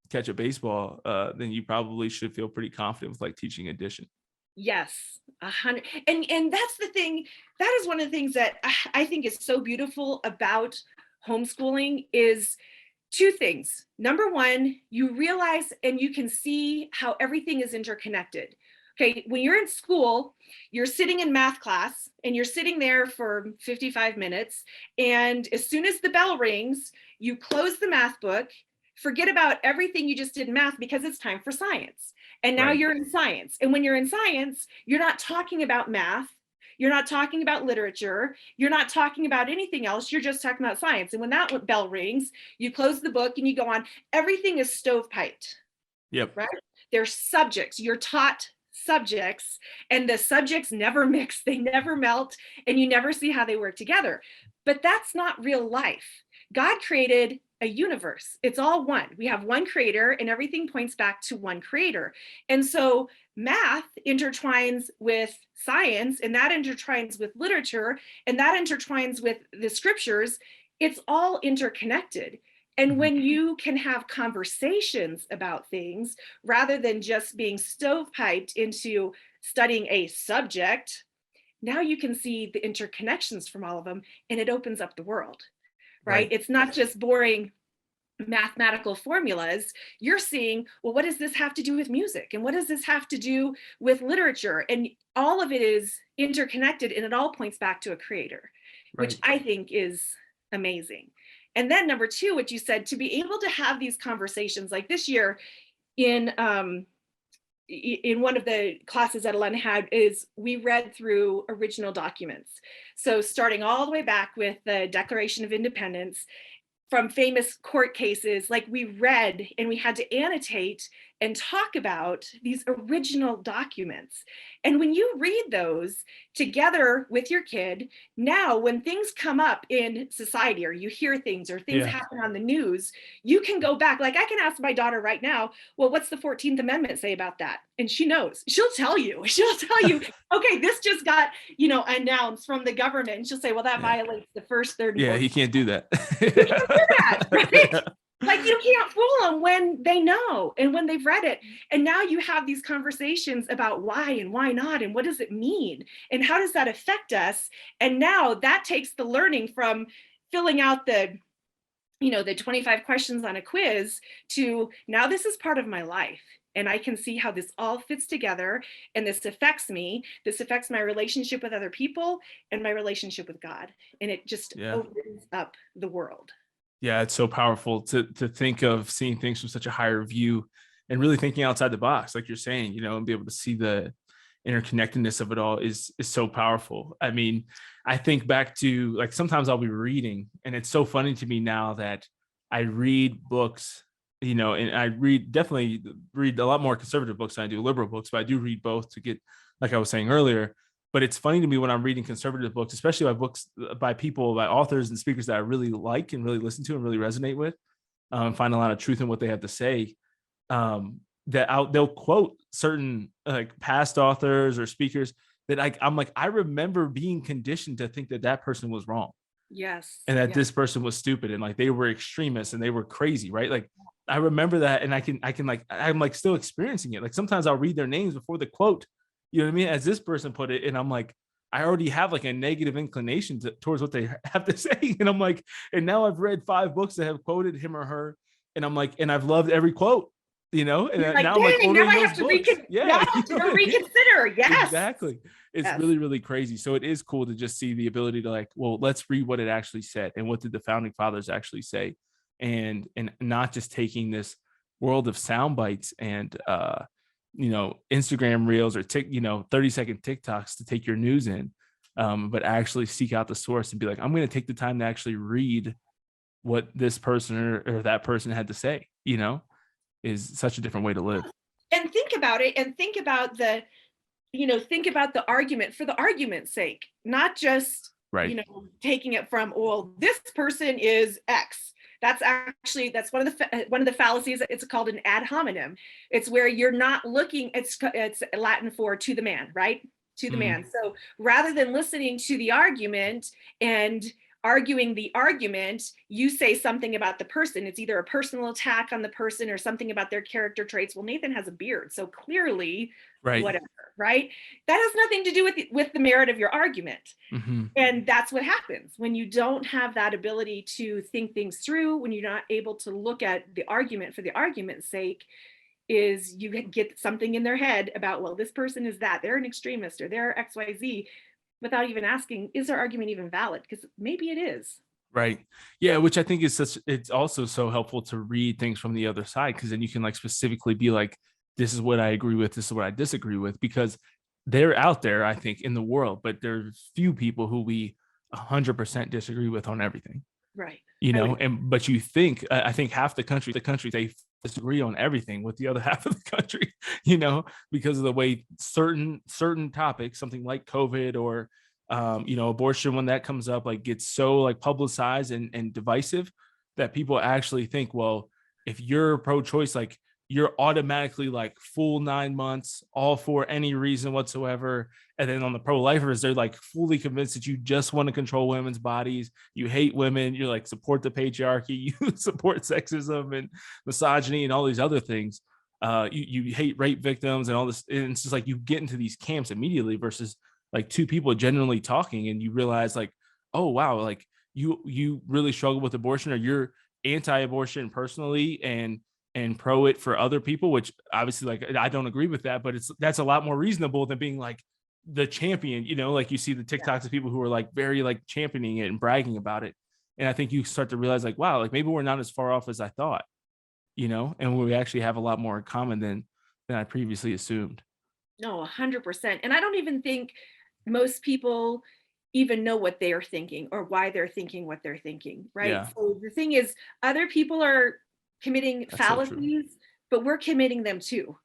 catch a baseball, then you probably should feel pretty confident with like teaching addition. Yes, 100. And that's the thing. That is one of the things that I think is so beautiful about homeschooling is 2 things. Number 1, you realize and you can see how everything is interconnected. Okay, when you're in school, you're sitting in math class and you're sitting there for 55 minutes. And as soon as the bell rings, you close the math book, forget about everything you just did in math because it's time for science. And now Right. you're in science. And when you're in science, you're not talking about math. You're not talking about literature. You're not talking about anything else. You're just talking about science. And when that bell rings, you close the book and you go on. Everything is stovepiped, Yep. right? They're subjects. You're taught subjects, and the subjects never mix, they never melt, and you never see how they work together. But that's not real life. God created a universe. It's all one. We have one creator, and everything points back to one creator. And so math intertwines with science, and that intertwines with literature, and that intertwines with the scriptures. It's all interconnected. And Mhm. when you can have conversations about things rather than just being stovepiped into studying a subject, now you can see the interconnections from all of them, and it opens up the world, right? Right. It's not just boring mathematical formulas. You're seeing, well, what does this have to do with music? And what does this have to do with literature? And all of it is interconnected, and it all points back to a creator, which Right. I think is amazing. And then number 2, what you said, to be able to have these conversations like this year in in one of the classes that Elena had is we read through original documents. So starting all the way back with the Declaration of Independence, from famous court cases, like we read and we had to annotate and talk about these original documents. And when you read those together with your kid, now when things come up in society or you hear things or things Yeah. happen on the news, you can go back. Like I can ask my daughter right now, well, what's the 14th Amendment say about that? And she knows. She'll tell you, okay, this just got, announced from the government. And she'll say, well, that Yeah. violates the first, third, and Yeah. fourth. He can't do that. You can't do that, right? Yeah. Like you can't fool them when they know and when they've read it. And now you have these conversations about why and why not and what does it mean and how does that affect us. And now that takes the learning from filling out the 25 questions on a quiz to now this is part of my life. And I can see how this all fits together and this affects me. This affects my relationship with other people and my relationship with God. And it just opens up the world. Yeah, it's so powerful to think of seeing things from such a higher view and really thinking outside the box, like you're saying, and be able to see the interconnectedness of it all is so powerful. I mean, I think back to like sometimes I'll be reading, and it's so funny to me now that I read books, and I definitely read a lot more conservative books than I do liberal books, but I do read both to get, like I was saying earlier. But it's funny to me when I'm reading conservative books, especially by books by people, by authors and speakers that I really like and really listen to and really resonate with, find a lot of truth in what they have to say. They'll quote certain like past authors or speakers that I'm like, I remember being conditioned to think that person was wrong. Yes. And that this person was stupid and like they were extremists and they were crazy, right? Like I remember that, and I can like I'm like still experiencing it. Like sometimes I'll read their names before the quote. You know what I mean? As this person put it, and I'm like, I already have like a negative inclination towards what they have to say. And I'm like, and now I've read 5 books that have quoted him or her. And I'm like, and I've loved every quote, and like, now I'm like ordering those books. Now I have to reconsider. Yes. Exactly. It's really, really crazy. So it is cool to just see the ability to like, well, let's read what it actually said. And what did the founding fathers actually say? And not just taking this world of sound bites and, Instagram reels or 30-second TikToks to take your news in, but actually seek out the source and be like, I'm going to take the time to actually read what this person or that person had to say, is such a different way to live. And think about it, and think about the argument for the argument's sake, not just, right. Taking it from, well, this person is X. That's one of the fallacies. It's called an ad hominem. It's where you're not looking. It's Latin for to the man, right? To the man. So rather than listening to the argument and arguing the argument, you say something about the person. It's either a personal attack on the person or something about their character traits. Well, Nathan has a beard, so clearly, right. Whatever, right? That has nothing to do with the merit of your argument. And that's what happens when you don't have that ability to think things through, when you're not able to look at the argument for the argument's sake, is you get something in their head about, well, this person is that, they're an extremist or they're XYZ, without even asking, is their argument even valid? Because maybe it is. Right. Yeah. Which I think is it's also so helpful to read things from the other side, because then you can like specifically be like, this is what I agree with, this is what I disagree with, because they're out there, I think, in the world, but there's few people who we 100% disagree with on everything. Right. But you think, I think half the country, they disagree on everything with the other half of the country, because of the way certain topics, something like COVID or, abortion, when that comes up, like gets so like publicized and divisive that people actually think, well, if you're pro-choice, like you're automatically like full 9 months, all for any reason whatsoever. And then on the pro-lifers, they're like fully convinced that you just want to control women's bodies. You hate women. You're like, support the patriarchy. You support sexism and misogyny and all these other things. You hate rape victims and all this. And it's just like you get into these camps immediately versus like two people genuinely talking, and you realize like, oh, wow, like you really struggle with abortion, or you're anti-abortion personally and pro it for other people, which obviously like I don't agree with that, but that's a lot more reasonable than being like the champion, like you see the TikToks of people who are like very like championing it and bragging about it. And I think you start to realize like, wow, like maybe we're not as far off as I thought, and we actually have a lot more in common than I previously assumed. No, 100%. And I don't even think most people even know what they're thinking or why they're thinking what they're thinking, right? Yeah, So the thing is, other people are committing that's so true. fallacies, but we're committing them too,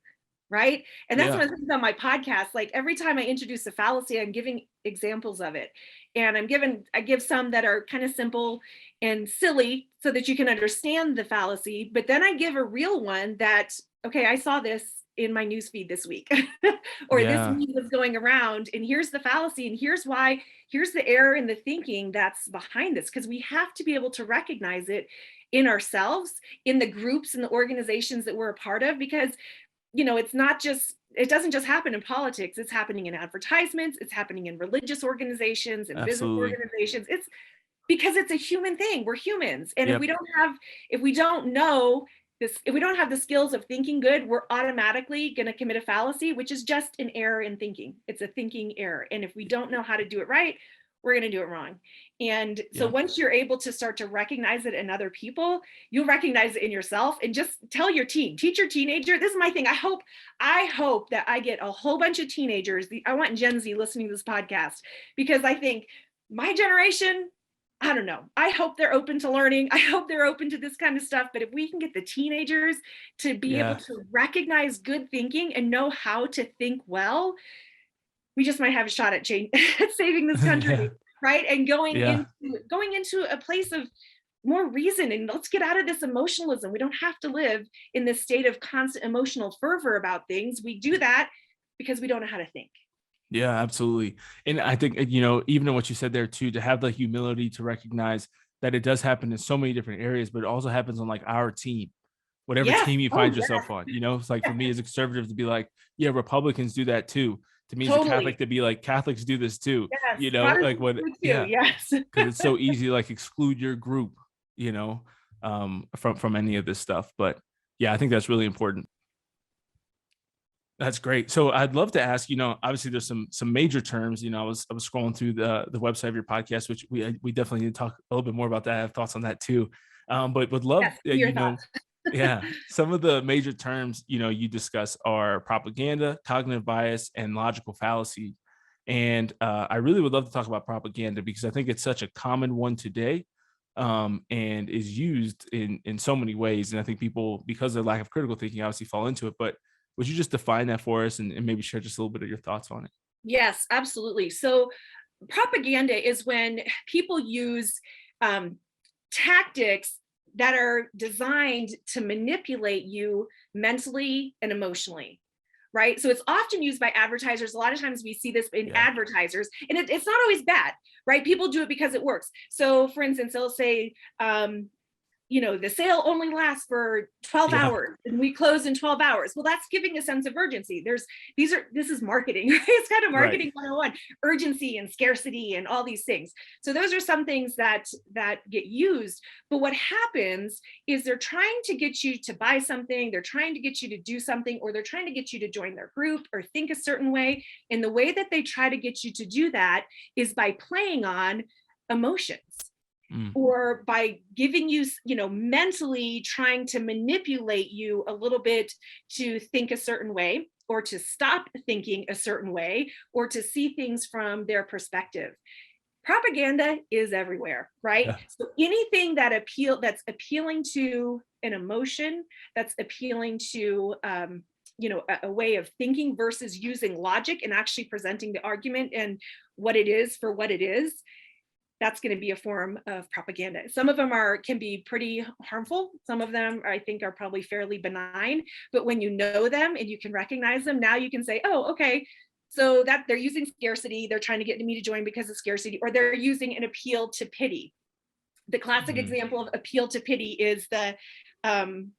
right? And that's one Yeah, of the things on my podcast. Like every time I introduce a fallacy, I'm giving examples of it. And I give some that are kind of simple and silly so that you can understand the fallacy. But then I give a real one that, okay, I saw this in my newsfeed this week, or this yeah, meme was going around, and here's the fallacy, and here's why, here's the error in the thinking that's behind this. Because we have to be able to recognize it in ourselves, in the groups and the organizations that we're a part of, because it's not just, it doesn't just happen in politics, it's happening in advertisements, it's happening in religious organizations and business absolutely. organizations. It's because it's a human thing. We're humans. And Yep. if we don't know this, if we don't have the skills of thinking good, we're automatically going to commit a fallacy, which is just an error in thinking. It's a thinking error. And if we don't know how to do it right, we're going to do it wrong. And so Yep. once you're able to start to recognize it in other people, you'll recognize it in yourself, and just tell your teen, teach your teenager. This is my thing. I hope that I get a whole bunch of teenagers. I want Gen Z listening to this podcast, because I think my generation, I don't know. I hope they're open to learning. I hope they're open to this kind of stuff. But if we can get the teenagers to be able Yeah. to recognize good thinking and know how to think well, we just might have a shot at saving this Yeah. country, right? And Yeah. going into a place of more reason, and let's get out of this emotionalism. We don't have to live in this state of constant emotional fervor about things. We do that because we don't know how to think. Yeah, absolutely. And I think, even in what you said there too, to have the humility to recognize that it does happen in so many different areas, but it also happens on like our team, whatever Yes. team you Oh, find yourself on. It's like for yes. me as a conservative to be like, yeah, Republicans do that too. To me as a Catholic Totally. to be like, Catholics do this too, Yes. like Protestants what, do too. yeah, Yes. because it's so easy to like exclude your group, from any of this stuff. But yeah, I think that's really important. That's great. So I'd love to ask, obviously there's some major terms. I was scrolling through the website of your podcast, which we definitely need to talk a little bit more about that. I have thoughts on that too. But would love, Yes. Your thoughts. yeah, some of the major terms you discuss are propaganda, cognitive bias, and logical fallacy. And I really would love to talk about propaganda because I think it's such a common one today, and is used in so many ways. And I think people, because of their lack of critical thinking, obviously fall into it. But would you just define that for us and maybe share just a little bit of your thoughts on it? Yes, absolutely. So propaganda is when people use um, tactics that are designed to manipulate you mentally and emotionally, right? So it's often used by advertisers. A lot of times we see this in Yeah. advertisers, and it's not always bad, right? People do it because it works. So for instance, they'll say, the sale only lasts for 12 Yeah. hours and we close in 12 hours. Well, that's giving a sense of urgency. This is marketing, right? It's kind of Right. marketing 101, urgency and scarcity and all these things. So those are some things that get used. But what happens is they're trying to get you to buy something, they're trying to get you to do something, or they're trying to get you to join their group or think a certain way. And the way that they try to get you to do that is by playing on emotions, Mm. or by giving you, mentally trying to manipulate you a little bit to think a certain way, or to stop thinking a certain way, or to see things from their perspective. Propaganda is everywhere, right? Yeah. So anything that's appealing to an emotion, that's appealing to a way of thinking versus using logic and actually presenting the argument and what it is for what it is, that's going to be a form of propaganda. Some of them can be pretty harmful. Some of them I think are probably fairly benign, but when you know them and you can recognize them, now you can say, oh, okay, so that they're using scarcity, they're trying to get me to join because of scarcity, or they're using an appeal to pity. The classic Mm. example of appeal to pity is um,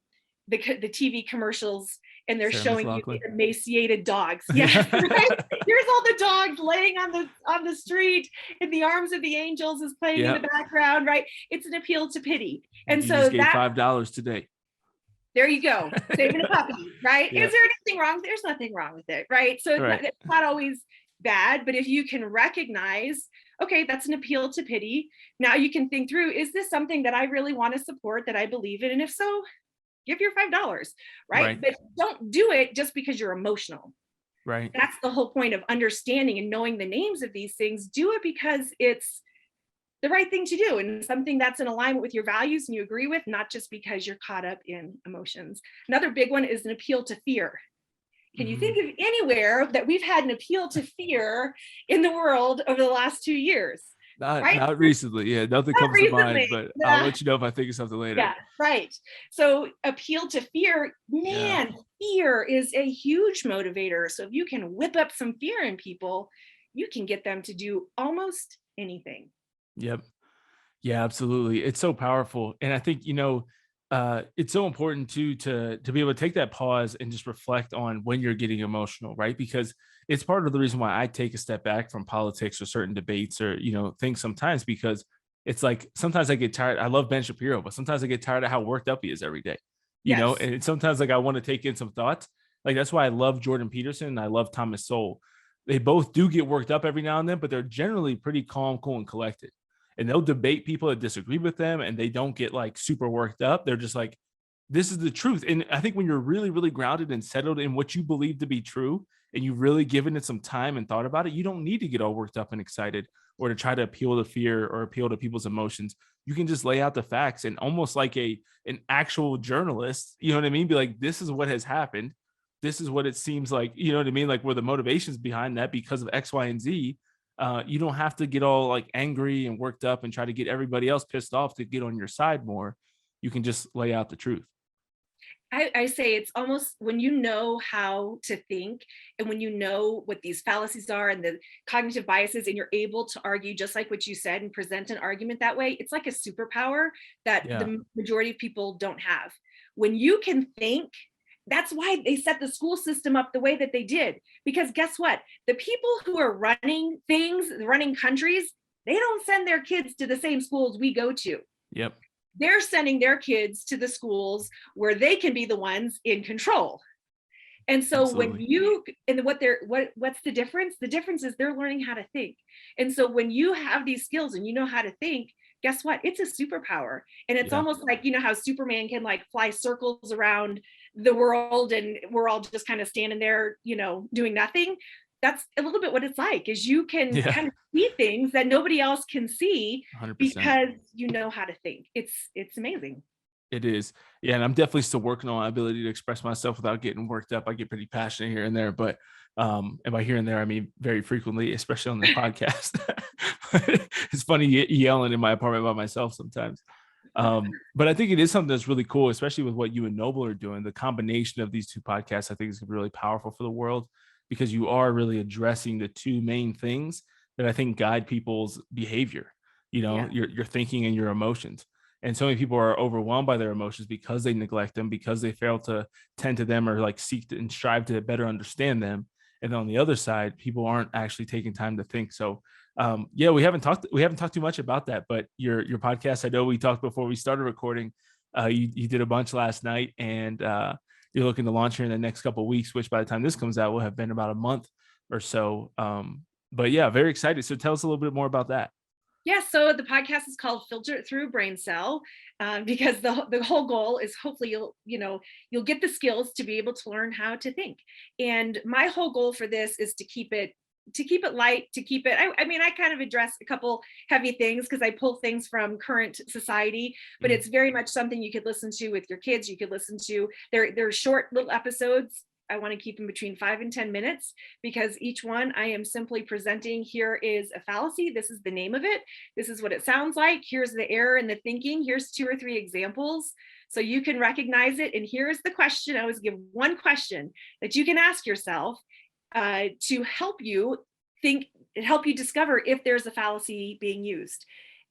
the TV commercials, and they're Sarah showing you the McLachlan. emaciated dogs. Yeah, right. Yeah. Here's all the dogs laying on the street, and the arms of the angels is playing in the Yeah. background. Right. It's an appeal to pity, And and you just so gave $5 today. there you go, saving a puppy. Right. Yeah. Is there anything wrong? There's nothing wrong with it. Right. So Right. it's not always bad, but if you can recognize, okay, that's an appeal to pity. Now you can think through, is this something that I really want to support, that I believe in? And if so, give your $5, right? Right. But don't do it just because you're emotional. Right. That's the whole point of understanding and knowing the names of these things. Do it because it's the right thing to do and something that's in alignment with your values and you agree with, not just because you're caught up in emotions. Another big one is an appeal to fear. Can you think Mhm. of anywhere that we've had an appeal to fear in the world over the last 2 years? Right? Not recently. Yeah, nothing Not comes to mind, recently. but I'll let you know if I think of something later. Yeah, right. So appeal to fear, Yeah. man, fear is a huge motivator. So if you can whip up some fear in people, you can get them to do almost anything. Yep. Yeah, absolutely. It's so powerful. And I think, it's so important too to be able to take that pause and just reflect on when you're getting emotional, right? Because it's part of the reason why I take a step back from politics or certain debates or, things sometimes because it's like sometimes I get tired. I love Ben Shapiro, but sometimes I get tired of how worked up he is every day. Yes. And sometimes like I want to take in some thoughts. Like that's why I love Jordan Peterson and I love Thomas Sowell. They both do get worked up every now and then, but they're generally pretty calm, cool, and collected, and they'll debate people that disagree with them and they don't get like super worked up. They're just like, this is the truth. And I think when you're really, really grounded and settled in what you believe to be true and you've really given it some time and thought about it, you don't need to get all worked up and excited or to try to appeal to fear or appeal to people's emotions. You can just lay out the facts and almost like an actual journalist, you know what I mean? Be like, this is what has happened. This is what it seems like, you know what I mean? Like where the motivations behind that because of X, Y, and Z. You don't have to get all like angry and worked up and try to get everybody else pissed off to get on your side more. You can just lay out the truth. I say it's almost when you know how to think and when you know what these fallacies are and the cognitive biases, and you're able to argue just like what you said and present an argument that way, it's like a superpower that Yeah. the majority of people don't have. When you can think, that's why they set the school system up the way that they did. Because guess what? The people who are running things, running countries, they don't send their kids to the same schools we go to. Yep. They're sending their kids to the schools where they can be the ones in control. And so when Absolutely. you and what's the difference? The difference is they're learning how to think. And so when you have these skills and you know how to think, guess what? It's a superpower. And it's Yeah. almost like, how Superman can like fly circles around the world and we're all just kind of standing there, doing nothing. That's a little bit what it's like, is you can Yeah. kind of see things that nobody else can see 100%. because you know how to think. It's amazing. It is. Yeah. And I'm definitely still working on my ability to express myself without getting worked up. I get pretty passionate here and there, but and by here and there, I mean very frequently, especially on the podcast. It's funny yelling in my apartment by myself sometimes. But I think it is something that's really cool, especially with what you and Noble are doing. The combination of these two podcasts, I think, is really powerful for the world because you are really addressing the two main things that I think guide people's behavior, Yeah. your thinking and your emotions. And so many people are overwhelmed by their emotions because they neglect them, because they fail to tend to them or like seek to, and strive to better understand them. And then on the other side, people aren't actually taking time to think. So yeah, we haven't talked too much about that, but your podcast, I know we talked before we started recording. You did a bunch last night, and you're looking to launch here in the next couple of weeks, which by the time this comes out will have been about a month or so. But yeah, very excited. So tell us a little bit more about that. Yeah, so the podcast is called Filter It Through Brain Cell, because the whole goal is hopefully you'll get the skills to be able to learn how to think. And my whole goal for this is to keep it light, to keep it. I mean, I kind of address a couple heavy things because I pull things from current society, but Mm. it's very much something you could listen to with your kids. You could listen to. They're short little episodes. I want to keep them between 5 and 10 minutes because each one I am simply presenting, here is a fallacy. This is the name of it. This is what it sounds like. Here's the error in the thinking. Here's 2 or 3 examples so you can recognize it. And here's the question. I always give one question that you can ask yourself to help you think, help you discover if there's a fallacy being used.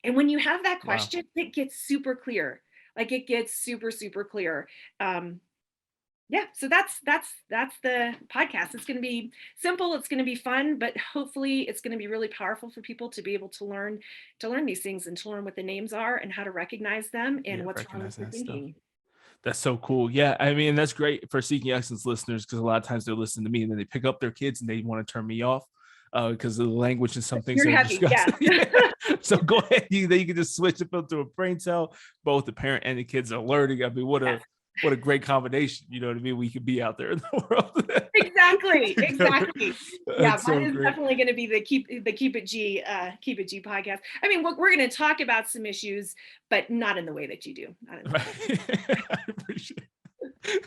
And when you have that Wow. question, it gets super clear. Like it gets super, super clear. Yeah, so that's the podcast. It's going to be simple, it's going to be fun, but hopefully it's going to be really powerful for people to be able to learn these things and to learn what the names are and how to recognize them and Yeah, what's wrong with recognize their that stuff. thinking. That's so cool. Yeah, I mean, that's great for Seeking Excellence listeners because a lot of times they're listening to me and then they pick up their kids and they want to turn me off because of the language and some things You're that are heavy, discussed. yeah. Yeah. So go ahead, then you can just switch it to a brain cell. Both the parent and the kids are learning. I mean, what a Yes. what a great combination. You know what I mean? We could be out there in the world. Exactly. Together. Exactly. Yeah, That's mine so is great. definitely going to be the Keep It G podcast. I mean, we're going to talk about some issues, but not in the way that you do. Not in the way that you do. Right. I appreciate it.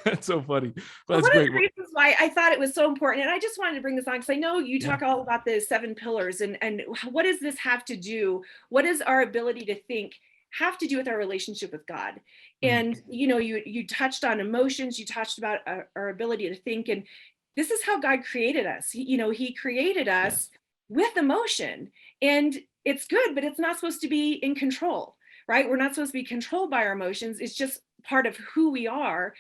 That's so funny. But Well, that's one of great. the reasons why I thought it was so important, and I just wanted to bring this on because I know you Yeah. talk all about the 7 pillars, and what does this have to do? What does our ability to think have to do with our relationship with God? Mm, And you touched on emotions, you touched about our ability to think, and this is how God created us. He created us yes. with emotion, and it's good, but it's not supposed to be in control, right? We're not supposed to be controlled by our emotions. It's just part of who we are.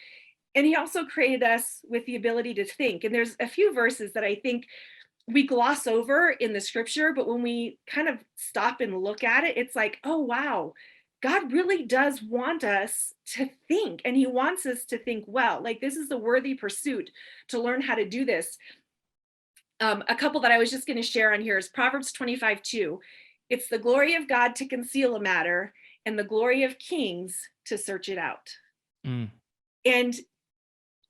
And he also created us with the ability to think. And there's a few verses that I think we gloss over in the scripture, but when we kind of stop and look at it, it's like, oh, wow, God really does want us to think, and he wants us to think well. Like, this is a worthy pursuit to learn how to do this. A couple that I was just going to share on here is Proverbs 25:2. It's the glory of God to conceal a matter, and the glory of kings to search it out. Mm, And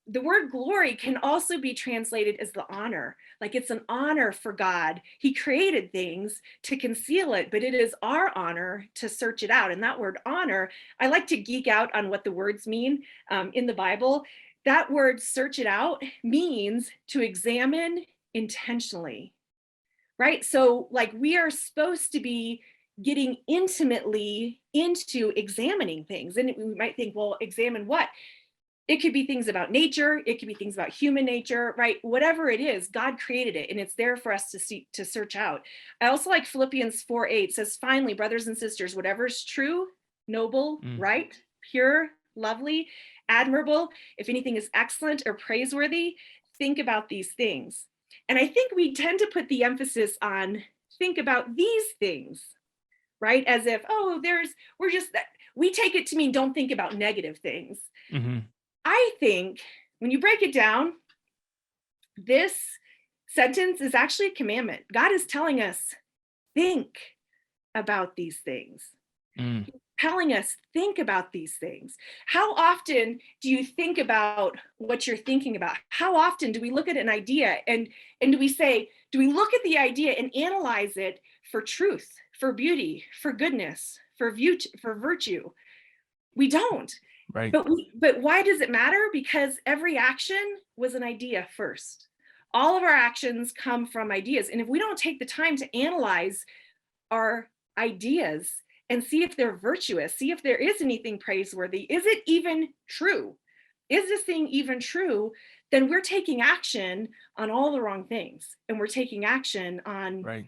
the word glory can also be translated as the honor. Like, it's an honor for God. He created things to conceal it, but it is our honor to search it out. And that word honor, I like to geek out on what the words mean in the Bible. That word search it out means to examine intentionally, right? So, like, we are supposed to be getting intimately into examining things. And we might think, well, examine what? It could be things about nature, it could be things about human nature, right? Whatever it is, God created it, and it's there for us to see, to search out. I also like Philippians 4:8 says, finally, brothers and sisters, whatever is true, noble, mm, right, pure, lovely, admirable, if anything is excellent or praiseworthy, think about these things. And I think we tend to put the emphasis on think about these things, right? As if, oh, we're just that, we take it to mean don't think about negative things. mm-hmm. I think when you break it down, this sentence is actually a commandment. God is telling us, think about these things. Mm, He's telling us, think about these things. How often do you think about what you're thinking about? How often do we look at an idea and do we look at the idea and analyze it for truth, for beauty, for goodness, for virtue? We don't. right. But why does it matter? Because every action was an idea first. All of our actions come from ideas. And if we don't take the time to analyze our ideas and see if they're virtuous, see if there is anything praiseworthy, is it even true? Is this thing even true? Then we're taking action on all the wrong things. And we're taking action on Right.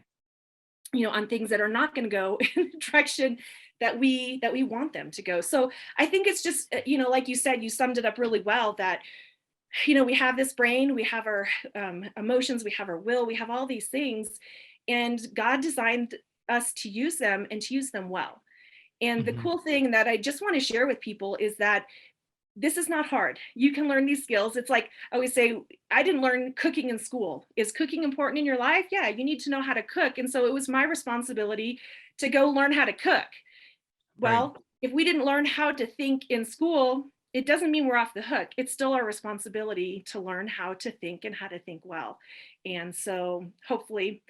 on things that are not going to go in the direction that we want them to go. So I think it's just like you said, you summed it up really well, that we have this brain, we have our emotions, we have our will, we have all these things, and God designed us to use them and to use them well. And the Mm-hmm. cool thing that I just want to share with people is that this is not hard. You can learn these skills. It's like I always say, I didn't learn cooking in school. Is cooking important in your life? Yeah, you need to know how to cook. And so it was my responsibility to go learn how to cook. Right. Well, if we didn't learn how to think in school, it doesn't mean we're off the hook. It's still our responsibility to learn how to think and how to think well. And so hopefully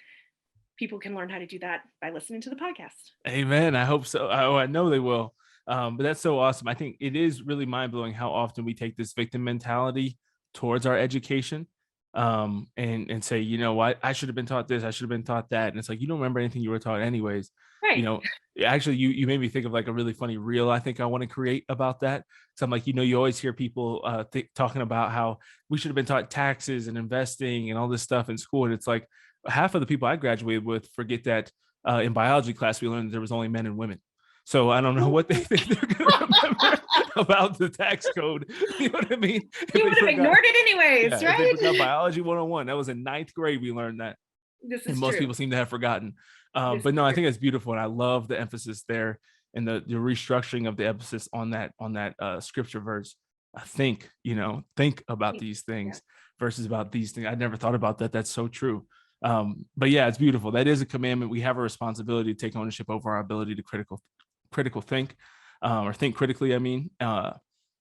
people can learn how to do that by listening to the podcast. Amen. I hope so. I know they will. But that's so awesome. I think it is really mind blowing how often we take this victim mentality towards our education, and say, you know what, I should have been taught this, I should have been taught that, and it's like you don't remember anything you were taught anyways. You Right. know, actually, you made me think of like a really funny reel I think I want to create about that. So I'm like, you always hear people talking about how we should have been taught taxes and investing and all this stuff in school, and it's like half of the people I graduated with forget that in biology class, we learned there was only men and women. So I don't know what they think they're going to remember about the tax code. You know what I mean? If You they would have forgot, ignored it anyways, yeah, if they forgot right? biology 101, that was in ninth grade. We learned that, This and is most true. people seem to have forgotten. This But is no, I true. think that's beautiful, and I love the emphasis there and the restructuring of the emphasis on that scripture verse. I think about these Yeah. things versus about these things. I never thought about that. That's so true. But yeah, it's beautiful. That is a commandment. We have a responsibility to take ownership over our ability to critical think, or think critically. I mean,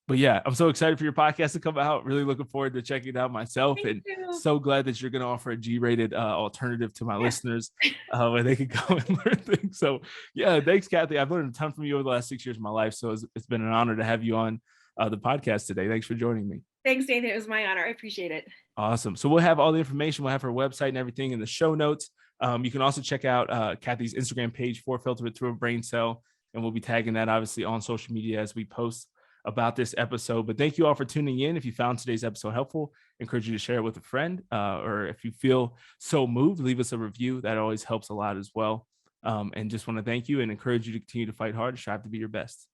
But yeah, I'm so excited for your podcast to come out. Really looking forward to checking it out myself, Thank and you. so glad that you're going to offer a G-rated alternative to my Yeah. listeners where they can go and learn things. So yeah, thanks, Kathy. I've learned a ton from you over the last 6 years of my life. So it's been an honor to have you on the podcast today. Thanks for joining me. Thanks, Nathan. It was my honor. I appreciate it. Awesome. So we'll have all the information. We'll have her website and everything in the show notes. You can also check out Kathy's Instagram page, For Filter It Through a Brain Cell, and we'll be tagging that obviously on social media as we post about this episode. But thank you all for tuning in. If you found today's episode helpful, I encourage you to share it with a friend, or if you feel so moved, leave us a review. That always helps a lot as well. And just want to thank you and encourage you to continue to fight hard and strive to be your best.